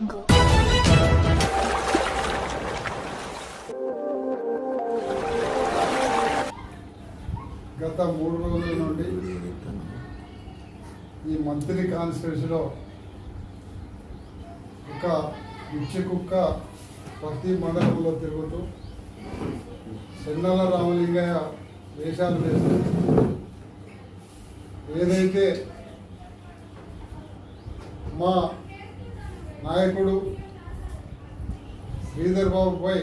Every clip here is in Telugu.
గత 3 రోజుల నుండి ఈ మంత్రి కాన్స్టిట్యూన్సీలో ఒక పిచ్చి కుక్క ప్రతి మండలంలో తిరుగుతూ చెన్నల రామలింగయ్య వేషాలు వేస్తూ ఏదైతే మా నాయకుడు శ్రీధర్ బాబుపై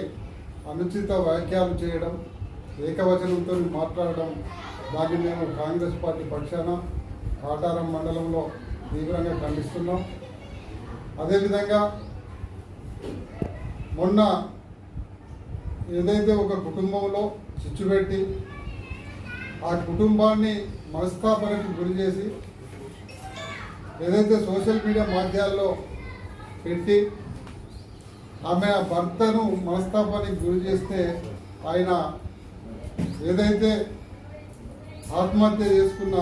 అనుచిత వ్యాఖ్యలు చేయడం, ఏకవచనంతో మాట్లాడడం, దాన్ని మేము కాంగ్రెస్ పార్టీ పక్షాన కాటారం మండలంలో తీవ్రంగా ఖండిస్తున్నాం. అదేవిధంగా మొన్న ఏదైతే ఒక కుటుంబంలో చిచ్చు పెట్టి ఆ కుటుంబాన్ని మనస్తాపానికి గురి చేసి ఏదైతే సోషల్ మీడియా మాధ్యాల్లో పెట్టి ఆమె భర్తను మనస్తాపానికి గురి చేస్తే ఆయన ఏదైతే ఆత్మహత్య చేసుకున్న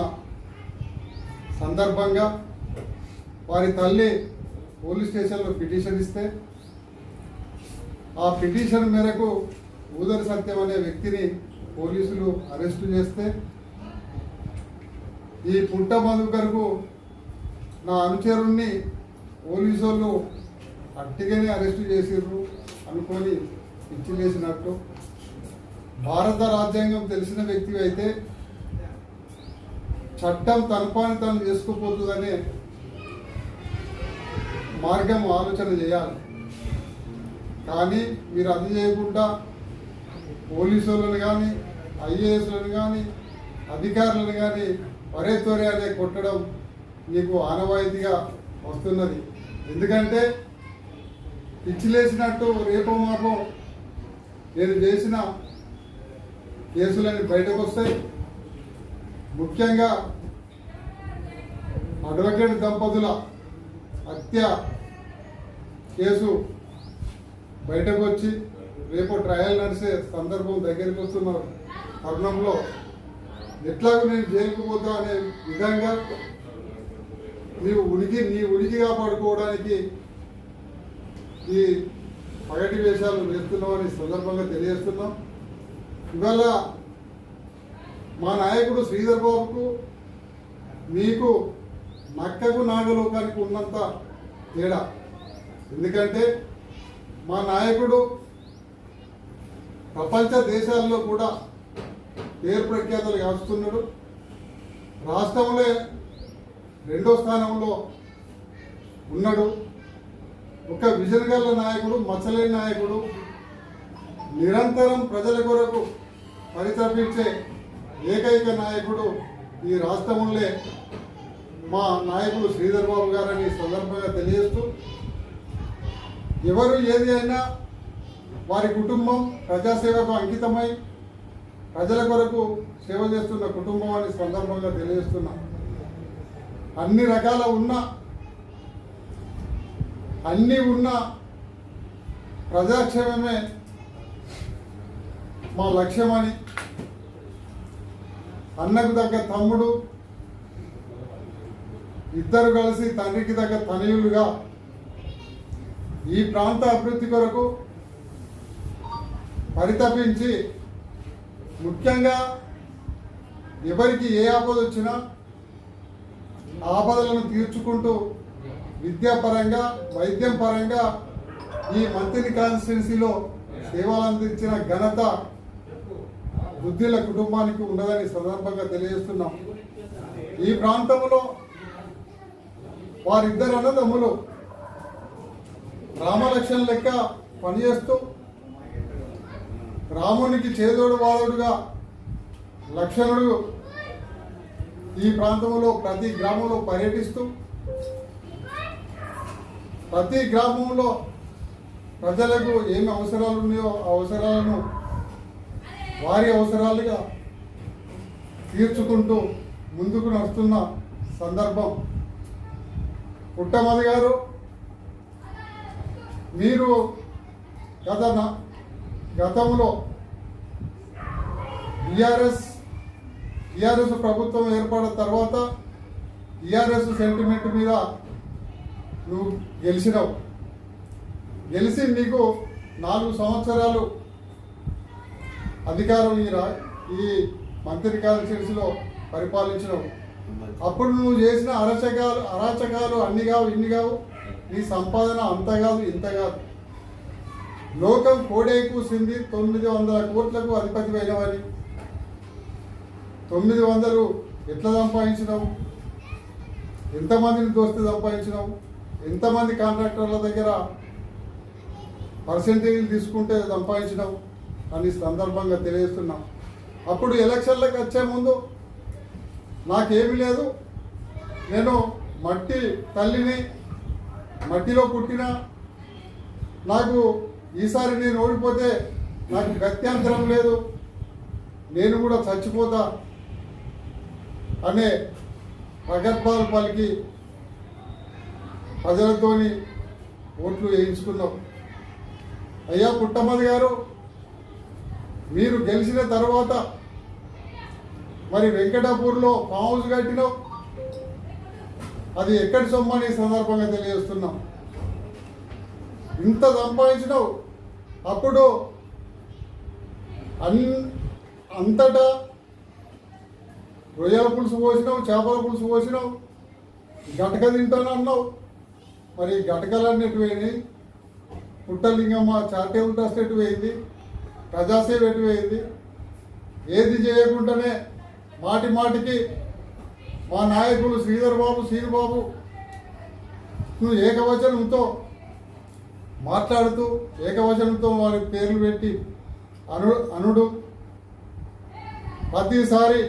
సందర్భంగా వారి తల్లి పోలీస్ స్టేషన్లో పిటిషన్ ఇస్తే ఆ పిటిషన్ మేరకు ఊదరి సత్యం అనే వ్యక్తిని పోలీసులు అరెస్టు చేస్తే ఈ పుట్ట మధుకర్కు నా అనుచరుణ్ణి పోలీసు వాళ్ళు అట్టిగానే అరెస్టు చేసిర్రు అనుకొని పిచ్చిలేసినట్టు. భారత రాజ్యాంగం తెలిసిన వ్యక్తి అయితే చట్టం తన పని తను చేసుకోపోతుందనే మార్గం ఆలోచన చేయాలి. కానీ మీరు అది చేయకుండా పోలీసు వాళ్ళని కానీ ఐఏఎస్లను కానీ అధికారులను కానీ వరే తోరే అనే కొట్టడం మీకు ఆనవాయితీగా వస్తున్నది. ఎందుకంటే పిచ్చిలేసినట్టు రేపో మాపో నేను చేసిన కేసులన్నీ బయటకు వస్తాయి. ముఖ్యంగా అడ్వకేట్ దంపతుల హత్య కేసు బయటకు వచ్చి రేపు ట్రయల్ నడిచే సందర్భం దగ్గరికి వస్తున్న తరుణంలో ఎట్లాగూ నేను జైలుకు పోతా అనే విధంగా నీ ఉనికి కాపాడుకోవడానికి ఈ పగటి వేషాలు వేస్తున్నామని సందర్భంగా తెలియజేస్తున్నాం. ఇవాళ మా నాయకుడు శ్రీధర్ బాబుకు మీకు నక్కకు నాగలోకానికి ఉన్నంత తేడా. ఎందుకంటే మా నాయకుడు ప్రపంచ దేశాల్లో కూడా పేరు ప్రఖ్యాతలు కాస్తున్నాడు. రాష్ట్రంలో 2వ స్థానంలో ఉన్నాడు. ఒక విజన్ గల నాయకుడు, మచ్చలేని నాయకుడు, నిరంతరం ప్రజల కొరకు పరితపించే ఏకైక నాయకుడు ఈ రాష్ట్రంలో మా నాయకుడు శ్రీధర్ బాబు గారని సందర్భంగా తెలియజేస్తూ, ఎవరు ఏది అయినా వారి కుటుంబం ప్రజాసేవకు అంకితమై ప్రజల కొరకు సేవ చేస్తున్న కుటుంబం అని సందర్భంగా తెలియజేస్తున్నాం. అన్ని రకాల అన్నీ ఉన్న ప్రజాక్షేమమే మా లక్ష్యమని, అన్నకు తగ్గ తమ్ముడు, ఇద్దరు కలిసి తండ్రికి తగ్గ తనయులుగా ఈ ప్రాంత అభివృద్ధి కొరకు పరితపించి, ముఖ్యంగా ఎవరికి ఏ ఆపద వచ్చినా ఆపదలను తీర్చుకుంటూ విద్యాపరంగా, వైద్యం పరంగా ఈ మంత్రి కాన్స్టిట్యున్సీలో సేవలు అందించిన ఘనత బుద్ధిల కుటుంబానికి ఉండదని సందర్భంగా తెలియజేస్తున్నాం. ఈ ప్రాంతంలో వారిద్దరు అన్నదమ్ములు రామలక్ష్మణ లెక్క పనిచేస్తూ రామునికి చేదోడు వాదుడుగా లక్ష్మణుడు ఈ ప్రాంతంలో ప్రతి గ్రామంలో పర్యటిస్తూ ప్రతి గ్రామంలో ప్రజలకు ఏమి అవసరాలు ఉన్నాయో ఆ అవసరాలను వారి అవసరాలుగా తీర్చుకుంటూ ముందుకు నడుస్తున్న సందర్భం. పుట్టమది గారు, మీరు గతంలో టీఆర్ఎస్ ప్రభుత్వం ఏర్పడిన తర్వాత టీఆర్ఎస్ సెంటిమెంట్ మీద నువ్వు గెలిచినావు. గెలిచి నీకు 4 సంవత్సరాలు అధికారం ఈ మంత్రి కాన్స్టిట్యూన్సీలో పరిపాలించినావు. అప్పుడు నువ్వు చేసిన అరాచకాలు అన్ని కావు ఇన్ని కావు, నీ సంపాదన అంత కాదు ఇంత కాదు. లోకం కోడే కూసింది 900 కోట్లకు అధిపతి అయినవని. 900 ఎట్లా సంపాదించినావు? ఎంతమందిని దోస్తే సంపాదించినావు? ఎంతమంది కాంట్రాక్టర్ల దగ్గర పర్సెంటేజీలు తీసుకుంటే సంపాదించినావు అని సందర్భంగా తెలియజేస్తున్నాం. అప్పుడు ఎలక్షన్లకు వచ్చే ముందు నాకేమీ లేదు, నేను మట్టి తల్లిని, మట్టిలో పుట్టిన, నాకు ఈసారి నేను ఓడిపోతే నాకు గత్యంతరం లేదు, నేను కూడా చచ్చిపోతా అనే ప్రగల్భాలు పలికి ప్రజలతోని ఓట్లు వేయించుకున్నాం. అయ్యా పుట్టమది గారు, మీరు గెలిచిన తర్వాత మరి వెంకటాపూర్లో ఫామ్ హౌస్ కట్టినావు, అది ఎక్కడి సొమ్మని సందర్భంగా తెలియజేస్తున్నాం. ఇంత సంపాదించినావు, అప్పుడు అంతటా రొయ్యల పులుసు పోసినావు, చేపల పులుసు పోసినావు, గటక తింటాను అన్నావు. మరి గటకలన్నీ ఎటు పోయినాయి? పుట్టలింగమ్మ చారిటబుల్ ట్రస్ట్ ఎటు పోయింది? ప్రజాసేవ ఎటు పోయింది? ఏది చేయకుండానే మాటి మాటికి మా నాయకులు శ్రీధర్ బాబు, శ్రీనుబాబు నువ్వు ఏకవచనంతో మాట్లాడుతూ ఏకవచనంతో వారి పేర్లు పెట్టి అనుడు ప్రతిసారి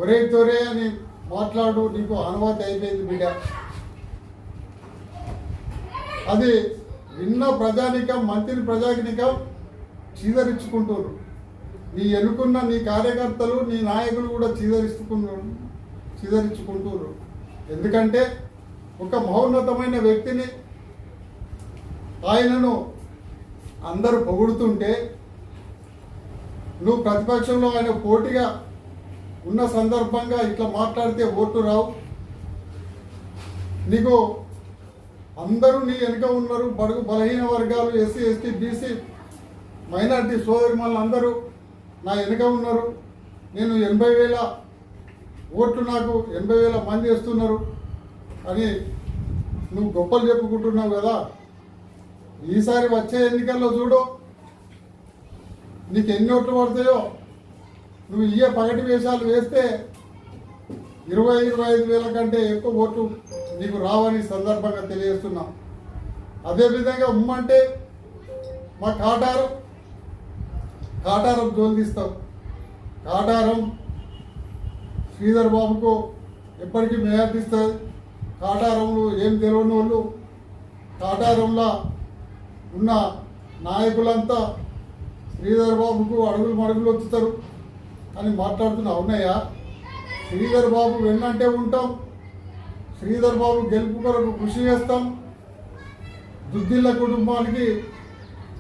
ఒరే తొరే అని మాట్లాడు, నీకు అనుమతి అయిపోయింది బిడ్డ. అది విన్న ప్రజానికం, మంత్రి ప్రజానికం చీదరించుకుంటున్నారు. నీ ఎన్నుకున్న నీ కార్యకర్తలు, నీ నాయకులు కూడా చీదరించుకుంటున్నారు. ఎందుకంటే ఒక మహోన్నతమైన వ్యక్తిని, ఆయనను అందరూ పొగుడుతుంటే నువ్వు ప్రతిపక్షంలో ఆయన పోటీగా ఉన్న సందర్భంగా ఇట్లా మాట్లాడితే ఓట్లు రావు. నీకు అందరూ నీ వెనుక ఉన్నారు. బడుగు బలహీన వర్గాలు, ఎస్సీ ఎస్టీ బీసీ మైనార్టీ సోదరిమణులు అందరూ నా వెనుక ఉన్నారు. నేను 80,000 ఓట్లు, నాకు 80,000 మంది వేస్తున్నారు అని నువ్వు గొప్పలు చెప్పుకుంటున్నావు కదా. ఈసారి వచ్చే ఎన్నికల్లో చూడు, నీకు ఎన్ని ఓట్లు పడతాయో. నువ్వు ఇయ్యే పగటి వేషాలు వేస్తే 20-25,000 కంటే ఎక్కువ ఓట్లు నీకు రావని సందర్భంగా తెలియజేస్తున్నాం. అదేవిధంగా ఉమ్మంటే మా కాటారం జోలు తీస్తాం. కాటారం శ్రీధర్ బాబుకు ఎప్పటికీ మేయార్టిస్తుంది. కాటారంలో ఏం తెలియని వాళ్ళు, కాటారంలో ఉన్న నాయకులంతా శ్రీధర్ బాబుకు అడుగులు మడుగులు వచ్చుతారు అని మాట్లాడుతున్నా. అవునయ్యా, శ్రీధర్ బాబు వెన్నంటే ఉంటాం, శ్రీధర్ బాబు గెలుపు కొరకు కృషి చేస్తాం, దుద్దిళ్ళ కుటుంబానికి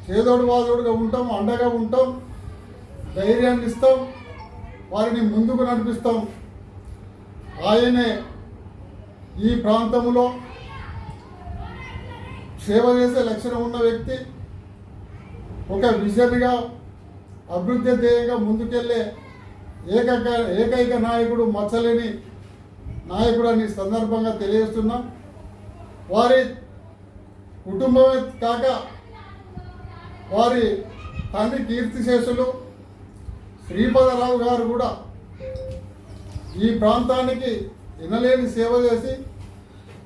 చేదోడు వాదోడుగా ఉంటాం, అండగా ఉంటాం, ధైర్యాన్ని ఇస్తాం, వారిని ముందుకు నడిపిస్తాం. ఆయనే ఈ ప్రాంతంలో సేవ చేసే లక్షణం ఉన్న వ్యక్తి, ఒక విజన్గా అభివృద్ధి ధ్యేయంగా ముందుకెళ్ళే ఏకైక నాయకుడు, మచ్చలేని నాయకుడు అని సందర్భంగా తెలియజేస్తున్నాం. వారి కుటుంబమే కాక వారి తండ్రి కీర్తిశేషులు శ్రీపదరావు గారు కూడా ఈ ప్రాంతానికి ఎనలేని సేవ చేసి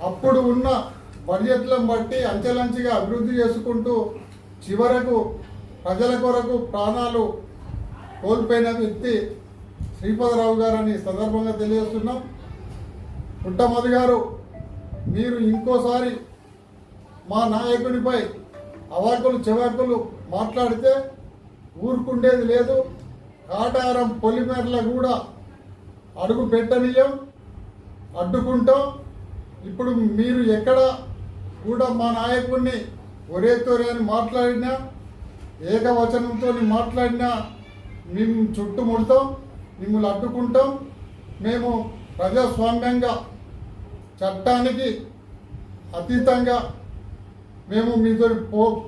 అప్పుడు ఉన్న బడ్జెట్లను బట్టి అంచెలంచెగా అభివృద్ధి చేసుకుంటూ చివరకు ప్రజల కొరకు ప్రాణాలు కోల్పోయిన వ్యక్తి శ్రీపదరావు గారని సందర్భంగా తెలియజేస్తున్నాం. పుట్టమది గారు, మీరు ఇంకోసారి మా నాయకునిపై అవాకులు చెవాకులు మాట్లాడితే ఊరుకుండేది లేదు. కాటారం పొలిమేరల కూడా అడుగు పెట్టనీయం, అడ్డుకుంటాం. ఇప్పుడు మీరు ఎక్కడ కూడా మా నాయకుడిని ఒరే తొరే అని మాట్లాడినా, ఏకవచనంతో మాట్లాడినా మేము చుట్టుముడతాం, మిమ్మల్ని అడ్డుకుంటాం. మేము ప్రజాస్వామ్యంగా చట్టానికి అతీతంగా మేము మీతో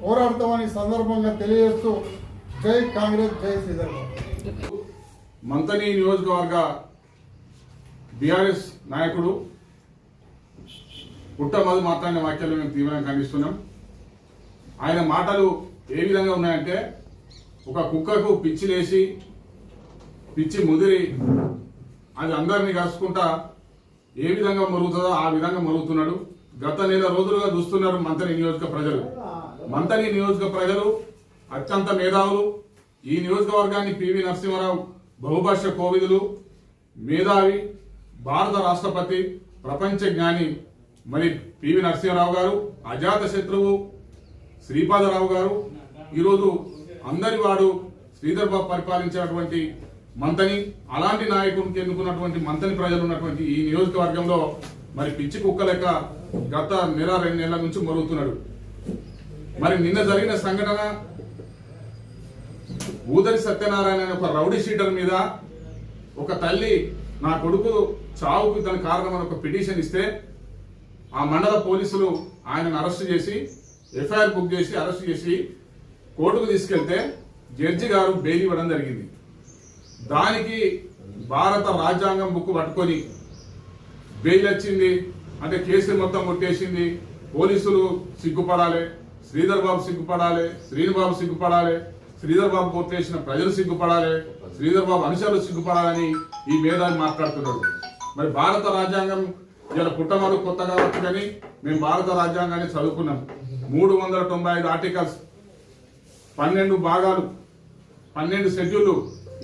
పోరాడతామని సందర్భంగా తెలియజేస్తూ జై కాంగ్రెస్, జై శ్రీధర్ బాబు. మంతని నియోజకవర్గ బీఆర్ఎస్ నాయకుడు పుట్టమధు మాట్లాడిన వ్యాఖ్యలు మేము తీవ్రంగా ఖండిస్తున్నాం. ఆయన మాటలు ఏ విధంగా ఉన్నాయంటే, ఒక కుక్కకు పిచ్చి లేచి పిచ్చి ముదిరి అది అందరినీ కలుసుకుంటా ఏ విధంగా మరుగుతుందో ఆ విధంగా మరుగుతున్నాడు. గత నెల రోజులుగా చూస్తున్నారు మంతని నియోజక ప్రజలు. మంతని నియోజక ప్రజలు అత్యంత మేధావులు. ఈ నియోజకవర్గాన్ని పివి నరసింహారావు బహుభాష కోవిదులు, మేధావి, భారత రాష్ట్రపతి, ప్రపంచ జ్ఞాని మరి పివి నరసింహారావు గారు, అజాత శత్రువు శ్రీపాదరావు గారు, ఈరోజు అందరి వాడు శ్రీధర్ బాబు పరిపాలించినటువంటి మంతని, అలాంటి నాయకుడికి ఎన్నుకున్నటువంటి మంతని ప్రజలు ఉన్నటువంటి ఈ నియోజకవర్గంలో మరి పిచ్చి కుక్క లెక్క గత నెల 2 నెలల నుంచి మరుగుతున్నాడు. మరి నిన్న జరిగిన సంఘటన, ఊదరి సత్యనారాయణ అనే ఒక రౌడీ షీటర్ మీద ఒక తల్లి నా కొడుకు చావుకు తన కారణం అని ఒక పిటిషన్ ఇస్తే ఆ మండల పోలీసులు ఆయనను అరెస్ట్ చేసి ఎఫ్ఐఆర్ బుక్ చేసి అరెస్ట్ చేసి కోర్టుకు తీసుకెళ్తే జడ్జి గారు బెయిల్ ఇవ్వడం జరిగింది. దానికి భారత రాజ్యాంగం బుక్ పట్టుకొని బెయిల్ వచ్చింది అంటే కేసు మొత్తం కొట్టేసింది. పోలీసులు సిగ్గుపడాలి, శ్రీధర్ బాబు సిగ్గుపడాలి, శ్రీనిబాబు సిగ్గుపడాలి, శ్రీధర్ బాబు కొట్టేసిన ప్రజలు సిగ్గుపడాలి, శ్రీధర్ బాబు అనుచరులు సిగ్గుపడాలని ఈ మేధావి మాట్లాడుతున్నాడు. మరి భారత రాజ్యాంగం ఇలా పుట్టమరు కొత్తగా వచ్చు కానీ మేము భారత రాజ్యాంగాన్ని చదువుకున్నాం. 395 ఆర్టికల్స్, 12 భాగాలు, 12 షెడ్యూళ్లు,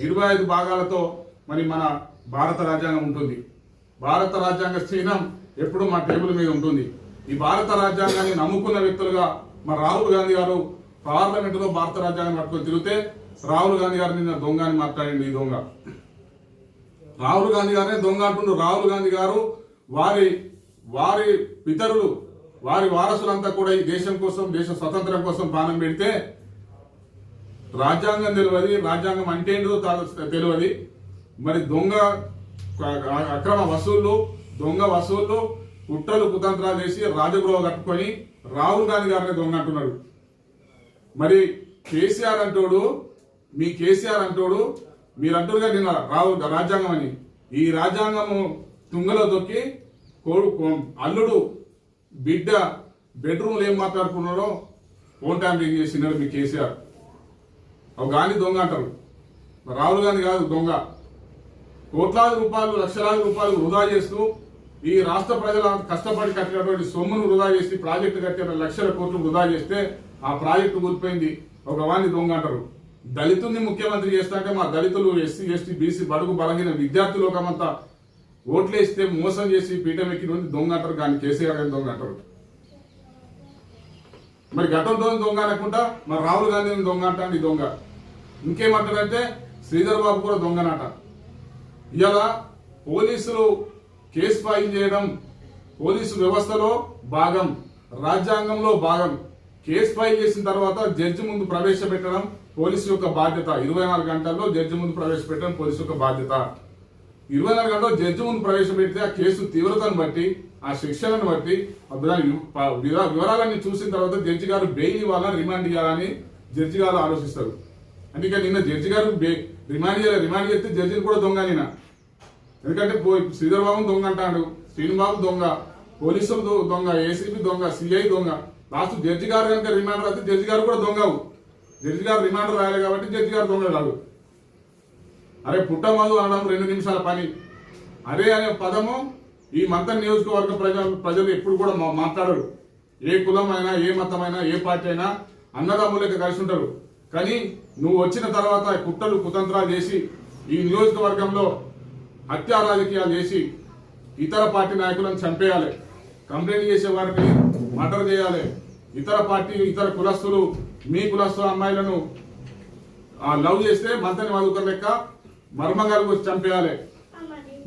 25 భాగాలతో మరి మన భారత రాజ్యాంగం ఉంటుంది. భారత రాజ్యాంగ చిహ్నం ఎప్పుడు మా టేబుల్ మీద ఉంటుంది. ఈ భారత రాజ్యాంగాన్ని నమ్ముకున్న వ్యక్తులుగా మరి రాహుల్ గాంధీ గారు పార్లమెంటులో భారత రాజ్యాంగాన్ని పట్టుకొని తిరిగితే రాహుల్ గాంధీ గారు నిన్న దొంగ అని మాట్లాడింది. ఈ దొంగ రాహుల్ గాంధీ గారినే దొంగ అంటుండ్రు. రాహుల్ గాంధీ గారు వారి పితరులు, వారి వారసులంతా కూడా ఈ దేశం కోసం, దేశ స్వతంత్రం కోసం ప్రాణం పెడితే రాజ్యాంగం తెలియదు, రాజ్యాంగం అంటే ఏంటో తెలియదు. మరి దొంగ అక్రమ వసూళ్లు, దొంగ వసూళ్లు, కుట్రలు కుతంత్రాలు చేసి రాజగృహ కట్టుకొని రాహుల్ గాంధీ గారిని దొంగ అంటున్నాడు. మరి కేసీఆర్ అంటోడు, మీ కేసీఆర్ అంటోడు, మీరు అంటారుగా నిన్న రాజ్యాంగం అని. ఈ రాజ్యాంగము తుంగలో తొక్కి అల్లుడు బిడ్డ బెడ్రూమ్లు ఏం మాట్లాడుకున్నాడో ఫోన్ ట్యాంపరింగ్ చేసినాడు మీ కేసీఆర్. అవి గాంధీ దొంగ అంటారు, రాహుల్ గాంధీ కాదు దొంగ. కోట్లాది రూపాయలు, లక్షలాది రూపాయలు వృధా చేస్తూ ఈ రాష్ట్ర ప్రజల కష్టపడి కట్టినటువంటి సొమ్మును వృధా చేసి ప్రాజెక్టు కట్టిన లక్షల కోట్లు వృధా చేస్తే ఆ ప్రాజెక్టు కూలిపోయింది. ఒక వాణ్ణి దొంగ అంటారు. దళితుల్ని ముఖ్యమంత్రి చేస్తాంటే మా దళితులు, ఎస్సీ, ఎస్టీ, బీసీ, బడుగు బలహీన విద్యార్థి లోకమంతా ఓట్లేస్తే మోసం చేసి పీఠం ఎక్కిన దొంగ అంటారు. కానీ కేసీఆర్ గారిని దొంగ అంటారు. మరి గతంతో దొంగ అనకుండా మరి రాహుల్ గాంధీని దొంగ అంటాండి దొంగ. ఇంకేమంటారంటే శ్రీధర్ బాబు కూడా దొంగనట. ఇలా పోలీసులు కేసు ఫైల్ చేయడం పోలీసు వ్యవస్థలో భాగం, రాజ్యాంగంలో భాగం. కేసు ఫైల్ చేసిన తర్వాత జడ్జి ముందు ప్రవేశపెట్టడం పోలీసు యొక్క బాధ్యత. 24 గంటల్లో జడ్జి ముందు ప్రవేశపెట్టడం పోలీసు యొక్క బాధ్యత. 24 గంటల్లో జడ్జి ముందు ప్రవేశపెడితే ఆ కేసు తీవ్రతను బట్టి, ఆ శిక్షలను బట్టి, వివరాలన్నీ చూసిన తర్వాత జడ్జి గారు బెయిల్ ఇవ్వాలని, రిమాండ్ ఇవ్వాలని జడ్జి గారు ఆలోచిస్తారు. అందుకే నిన్న జడ్జి గారు రిమాండ్ చేస్తే జడ్జిని కూడా దొంగ నిన్న. ఎందుకంటే శ్రీధర్ బాబు దొంగ అంటాడు, శ్రీనిబాబు దొంగ, పోలీసులు దొంగ, ఏసీపీ దొంగ, సిఐ దొంగ. లాస్ట్ జడ్జి గారు కనుక రిమాండ్ రాస్తే జడ్జి గారు కూడా దొంగవు. జడ్జి గారు రిమాండ్ రాయాలి కాబట్టి జడ్జి గారు దొంగ కాదు. అరే పుట్టమధు అనడం 2 నిమిషాల పని. అరే అనే పదము ఈ మంతన్ నియోజకవర్గ ప్రజలు ఎప్పుడు కూడా మాట్లాడరు. ఏ కులమైనా, ఏ మతమైనా, ఏ పార్టీ అయినా అన్నదమ్ములకి కలిసి ఉంటారు. కానీ నువ్వు వచ్చిన తర్వాత కుట్రలు కుతంత్రాలు చేసి ఈ నియోజకవర్గంలో హత్యా రాజకీయాలు చేసి ఇతర పార్టీ నాయకులను చంపేయాలి, కంప్లైంట్ చేసే వారిని మర్డర్ చేయాలి, ఇతర పార్టీ ఇతర కులస్తులు మీ కులస్తుల అమ్మాయిలను లవ్ చేస్తే మంతని మధుకర్ లెక్క మర్మగాలకు వచ్చి చంపేయాలి,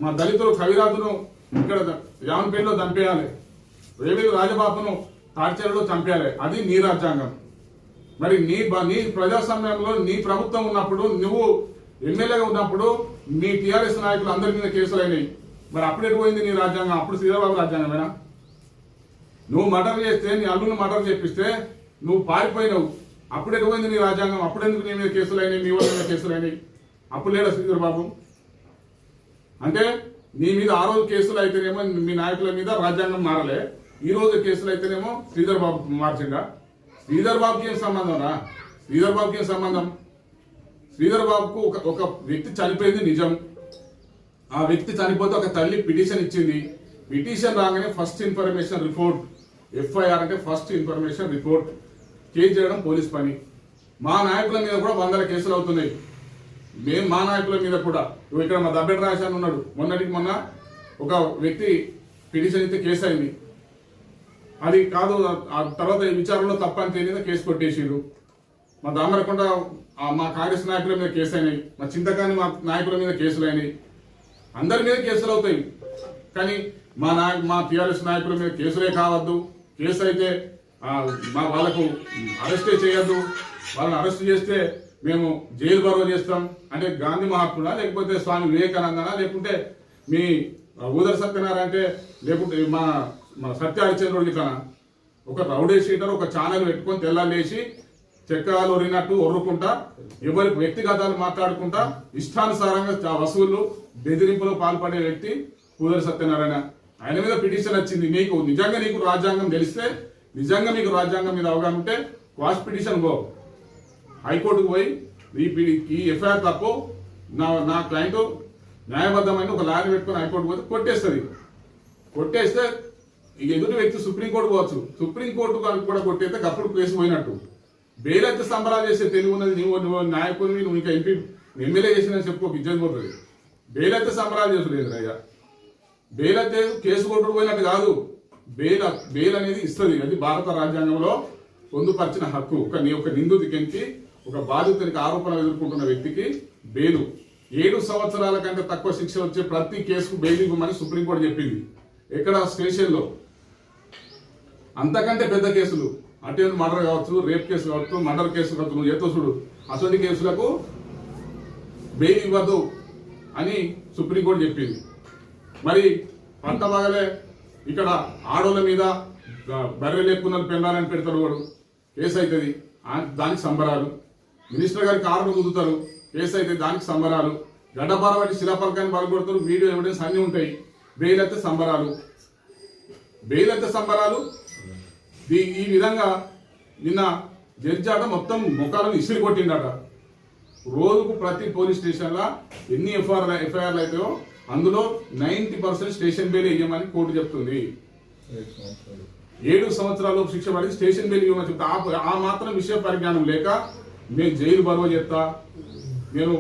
మా దళితులు కవిరాజును ఇక్కడ యామపేటలో చంపేయాలి, రేవేలు రాజబాబును తాడ్చేరులో చంపేయాలి. అది నీ రాజ్యాంగం. మరి నీ ప్రజాస్వామ్యంలో నీ ప్రభుత్వం ఉన్నప్పుడు, నువ్వు ఎమ్మెల్యేగా ఉన్నప్పుడు మీ టీఆర్ఎస్ నాయకులు అందరి మీద కేసులు అయినాయి. మరి అప్పుడు ఎటు పోయింది నీ రాజ్యాంగం? అప్పుడు శ్రీధర్ బాబు రాజ్యాంగమేనా? నువ్వు మర్డర్ చేస్తే నీ అల్లుని మర్డర్ చేపిస్తే నువ్వు పారిపోయినావు. అప్పుడు ఎటుపోయింది నీ రాజ్యాంగం? అప్పుడెందుకు నీ మీద కేసులు అయినాయి, మీ వాళ్ళ మీద కేసులు అయినాయి? అప్పుడు లేడా శ్రీధర్ బాబు? అంటే నీ మీద ఆ రోజు కేసులు అయితేనేమో మీ నాయకుల మీద రాజ్యాంగం మారలే, ఈ రోజు కేసులు అయితేనేమో శ్రీధర్ బాబు మార్చిందా? శ్రీధర్ బాబుకి ఏం సంబంధం రా? శ్రీధర్ బాబుకి ఏం సంబంధం? శ్రీధర్ బాబుకు ఒక వ్యక్తి చనిపోయింది నిజం. ఆ వ్యక్తి చనిపోతే ఒక తల్లి పిటిషన్ ఇచ్చింది. పిటిషన్ రాగానే ఫస్ట్ ఇన్ఫర్మేషన్ రిపోర్ట్, ఎఫ్ఐఆర్ అంటే ఫస్ట్ ఇన్ఫర్మేషన్ రిపోర్ట్ కేసు చేయడం పోలీస్ పని. మా నాయకుల మీద కూడా 100 కేసులు అవుతున్నాయి. మేము మా నాయకుల మీద కూడా ఇక్కడ మా దబ్బెట రాశాను ఉన్నాడు, మొన్నటికి మొన్న ఒక వ్యక్తి పిటిషన్ ఇస్తే కేసు అయింది. అది కాదు, ఆ తర్వాత విచారణలో తప్పని తేలిందా కేసు కొట్టేసిరు. మా దామరకొండ మా కాంగ్రెస్ నాయకుల మీద కేసు అయినాయి, మా చింతకాని మా నాయకుల మీద కేసులు అయినాయి. అందరి మీద కేసులు అవుతాయి, కానీ మా టీఆర్ఎస్ నాయకుల మీద కేసులే కావద్దు. కేసు అయితే మా వాళ్ళకు అరెస్టే చేయొద్దు, వాళ్ళని అరెస్ట్ చేస్తే మేము జైలు బరువు చేస్తాం అంటే గాంధీ మహాత్ముడా, లేకపోతే స్వామి వివేకానందనా, లేకుంటే మీ ఊదర సత్యనారాయణ అంటే, లేకుంటే మా సత్య హరిచంద్రుడికి తన ఒక రౌడీ షీటర్ ఒక ఛానల్ పెట్టుకొని తెల్లాలేసి చెక్కలు ఒరినట్టు ఒర్రుకుంటా ఎవరి వ్యక్తిగతాలు మాట్లాడుకుంటా ఇష్టానుసారంగా వసూళ్లు బెదిరింపులో పాల్పడే వ్యక్తి ఊదర సత్యనారాయణ. ఆయన మీద పిటిషన్ వచ్చింది. నీకు నిజంగా నీకు రాజ్యాంగం తెలిస్తే, నిజంగా మీకు రాజ్యాంగం మీద అవగాహన ఉంటే క్వాష్ పిటిషన్ గో, హైకోర్టుకు పోయి ఈ ఎఫ్ఐఆర్ తప్పు, నా క్లయింట్ న్యాయబద్ధమైన ఒక లాయర్ పెట్టుకుని హైకోర్టుకు పోతే కొట్టేస్తుంది. కొట్టేస్తే ఇక ఎదుటి వ్యక్తి సుప్రీంకోర్టు పోవచ్చు, సుప్రీంకోర్టు కూడా కొట్టేస్తే అప్పుడు కేసు పోయినట్టు. బెయిల్ అయితే సంబరాలు చేసే తెలివి ఉన్నది. నువ్వు నాయకుడిని, నువ్వు ఇంకా ఎంపీ ఎమ్మెల్యే చేసిన చెప్పుకోక ఇజ్జత్ పోతుంది. బెయిల్ అయితే సంబరాలు చేసులేదు అయ్యా. బెయిల్ అయితే కేసు కొట్టుకు పోయినట్టు కాదు. బెయిల్ అనేది ఇస్తుంది. అది భారత రాజ్యాంగంలో పొందుపరిచిన హక్కు. ఒక నిందితుడికి, ఒక బాధితునికి ఆరోపణ ఎదుర్కొంటున్న వ్యక్తికి బెయిలు 7 సంవత్సరాల కంటే తక్కువ శిక్ష వచ్చే ప్రతి కేసుకు బెయిల్ ఇవ్వమని సుప్రీంకోర్టు చెప్పింది. ఎక్కడ? స్టేషన్లో. అంతకంటే పెద్ద కేసులు, అటెండ్ మర్డర్ కావచ్చు, రేప్ కేసు కావచ్చు, మర్డర్ కేసు కావచ్చు, నువ్వు చేతో చూడు, అటువంటి కేసులకు బెయిల్ ఇవ్వద్దు అని సుప్రీంకోర్టు చెప్పింది. మరి పంట బాగలే, ఇక్కడ ఆడోళ్ళ మీద బర్రె లేపుకున్న పెళ్ళాలని పెడతాడు వాడు, కేసు అవుతుంది, దానికి సంబరాలు. మినిస్టర్ గారి కారును కుదుతారు, కేసు అయితే దానికి సంబరాలు. గడ్డపార బట్టి శిలాపలకాన్ని బలగొడతారు, వీడియో ఎవిడెన్స్ అన్నీ ఉంటాయి. బెయిల్ అయితే సంబరాలు, బెయిల్ అయితే సంబరాలు. ఈ విధంగా నిన్న జడ్జి ఆట మొత్తం ముఖాలను ఇసిరి కొట్టిండట. రోజుకు ప్రతి పోలీస్ స్టేషన్లో ఎన్ని ఎఫ్ఐఆర్లు అయితాయో అందులో 90% స్టేషన్ బెయిల్ ఇవ్వమని కోర్టు చెప్తుంది. 7 సంవత్సరాలు శిక్ష పడి స్టేషన్ బెయిల్ ఇవ్వమని చెప్తా. ఆ మాత్రం విషయ పరిజ్ఞానం లేక నేను జైలు బరువు చేస్తా, నేను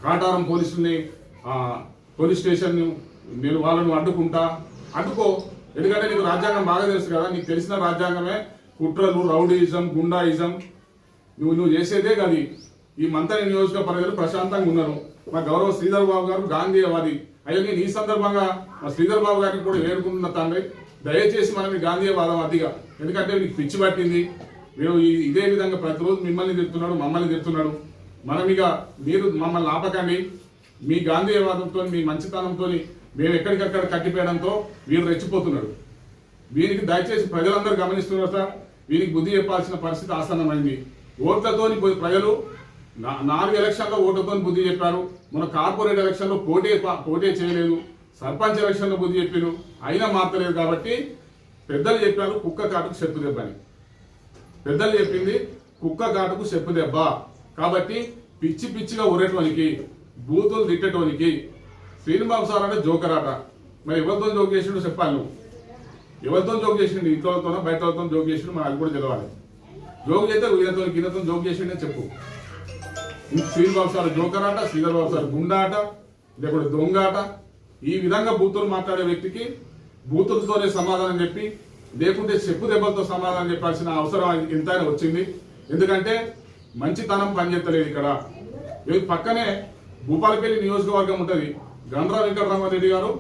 కాటారం పోలీస్ స్టేషన్ నేను వాళ్ళను అడ్డుకుంటా. అడ్డుకో, ఎందుకంటే నీకు రాజ్యాంగం బాగా తెలుసు కదా. నీకు తెలిసిన రాజ్యాంగమే కుట్రలు, రౌడీయిజం, గుండాయిజం నువ్వు చేసేదే కాదు. ఈ మంత్రి నియోజక పరిధిలో ప్రశాంతంగా ఉన్నారు. మా గౌరవ శ్రీధర్ బాబు గారు గాంధీయవాది. అయ్యో నేను ఈ సందర్భంగా మా శ్రీధర్ బాబు గారిని కూడా వేడుకుంటున్న తండ్రి, దయచేసి మనం ఈ గాంధీయవాదం అదిగా, ఎందుకంటే నీకు పిచ్చి పట్టింది. మీరు ఇదే విధంగా ప్రతిరోజు మిమ్మల్ని తిడుతున్నాడు, మమ్మల్ని తిడుతున్నాడు. మనం ఇక మీరు మమ్మల్ని ఆపకండి. మీ గాంధీయవాదంతో, మీ మంచితనంతో మేము ఎక్కడికక్కడ కట్టిపోయడంతో వీరు రెచ్చిపోతున్నాడు. వీరికి దయచేసి ప్రజలందరూ గమనిస్తున్నారు సార్. వీరికి బుద్ధి చెప్పాల్సిన పరిస్థితి ఆసన్నమైంది. ఓట్లతోని ప్రజలు 4 ఎలక్షన్లో ఓట్లతో బుద్ధి చెప్పారు. మన కార్పొరేట్ ఎలక్షన్లో పోటీ చేయలేదు, సర్పంచ్ ఎలక్షన్లో బుద్ధి చెప్పారు, అయినా మార్చలేదు. కాబట్టి పెద్దలు చెప్పారు కుక్క కాటుకు చెప్పు దెబ్బ అని. పెద్దలు చెప్పింది కుక్క కాటుకు చెప్పు దెబ్బ. కాబట్టి పిచ్చిగా ఉరేటోనికి, బూతులు తిట్టేటోనికి శ్రీనిబాబు సార్ అంటే జోకర్ ఆట. మరి ఎవరితో జోక్ చేసిండు చెప్పాలి. నువ్వు ఎవరితో జోక్ చేసిండు? ఇంట్లోతోనో బయట జోక్ చేసిండు, మరి అది కూడా తెలవాలి. జోక్ చేస్తే ఈయనతో జోక్ చేసిండే చెప్పు. శ్రీనిబాబు సార్ జోకర్ ఆట, శ్రీధర్ బాబు సార్ గుండా ఆట, లేకపోతే దొంగ ఆట. ఈ విధంగా బూతులు మాట్లాడే వ్యక్తికి బూతులతోనే సమాధానం చెప్పి, లేకుంటే చెప్పు దెబ్బలతో సమాధానం చెప్పాల్సిన అవసరం ఎంతైనా వచ్చింది. ఎందుకంటే మంచితనం పనిచేస్తలేదు ఇక్కడ. పక్కనే భూపాలపల్లి నియోజకవర్గం ఉంటుంది. గండ్రా వెంకటరామారెడ్డి గారు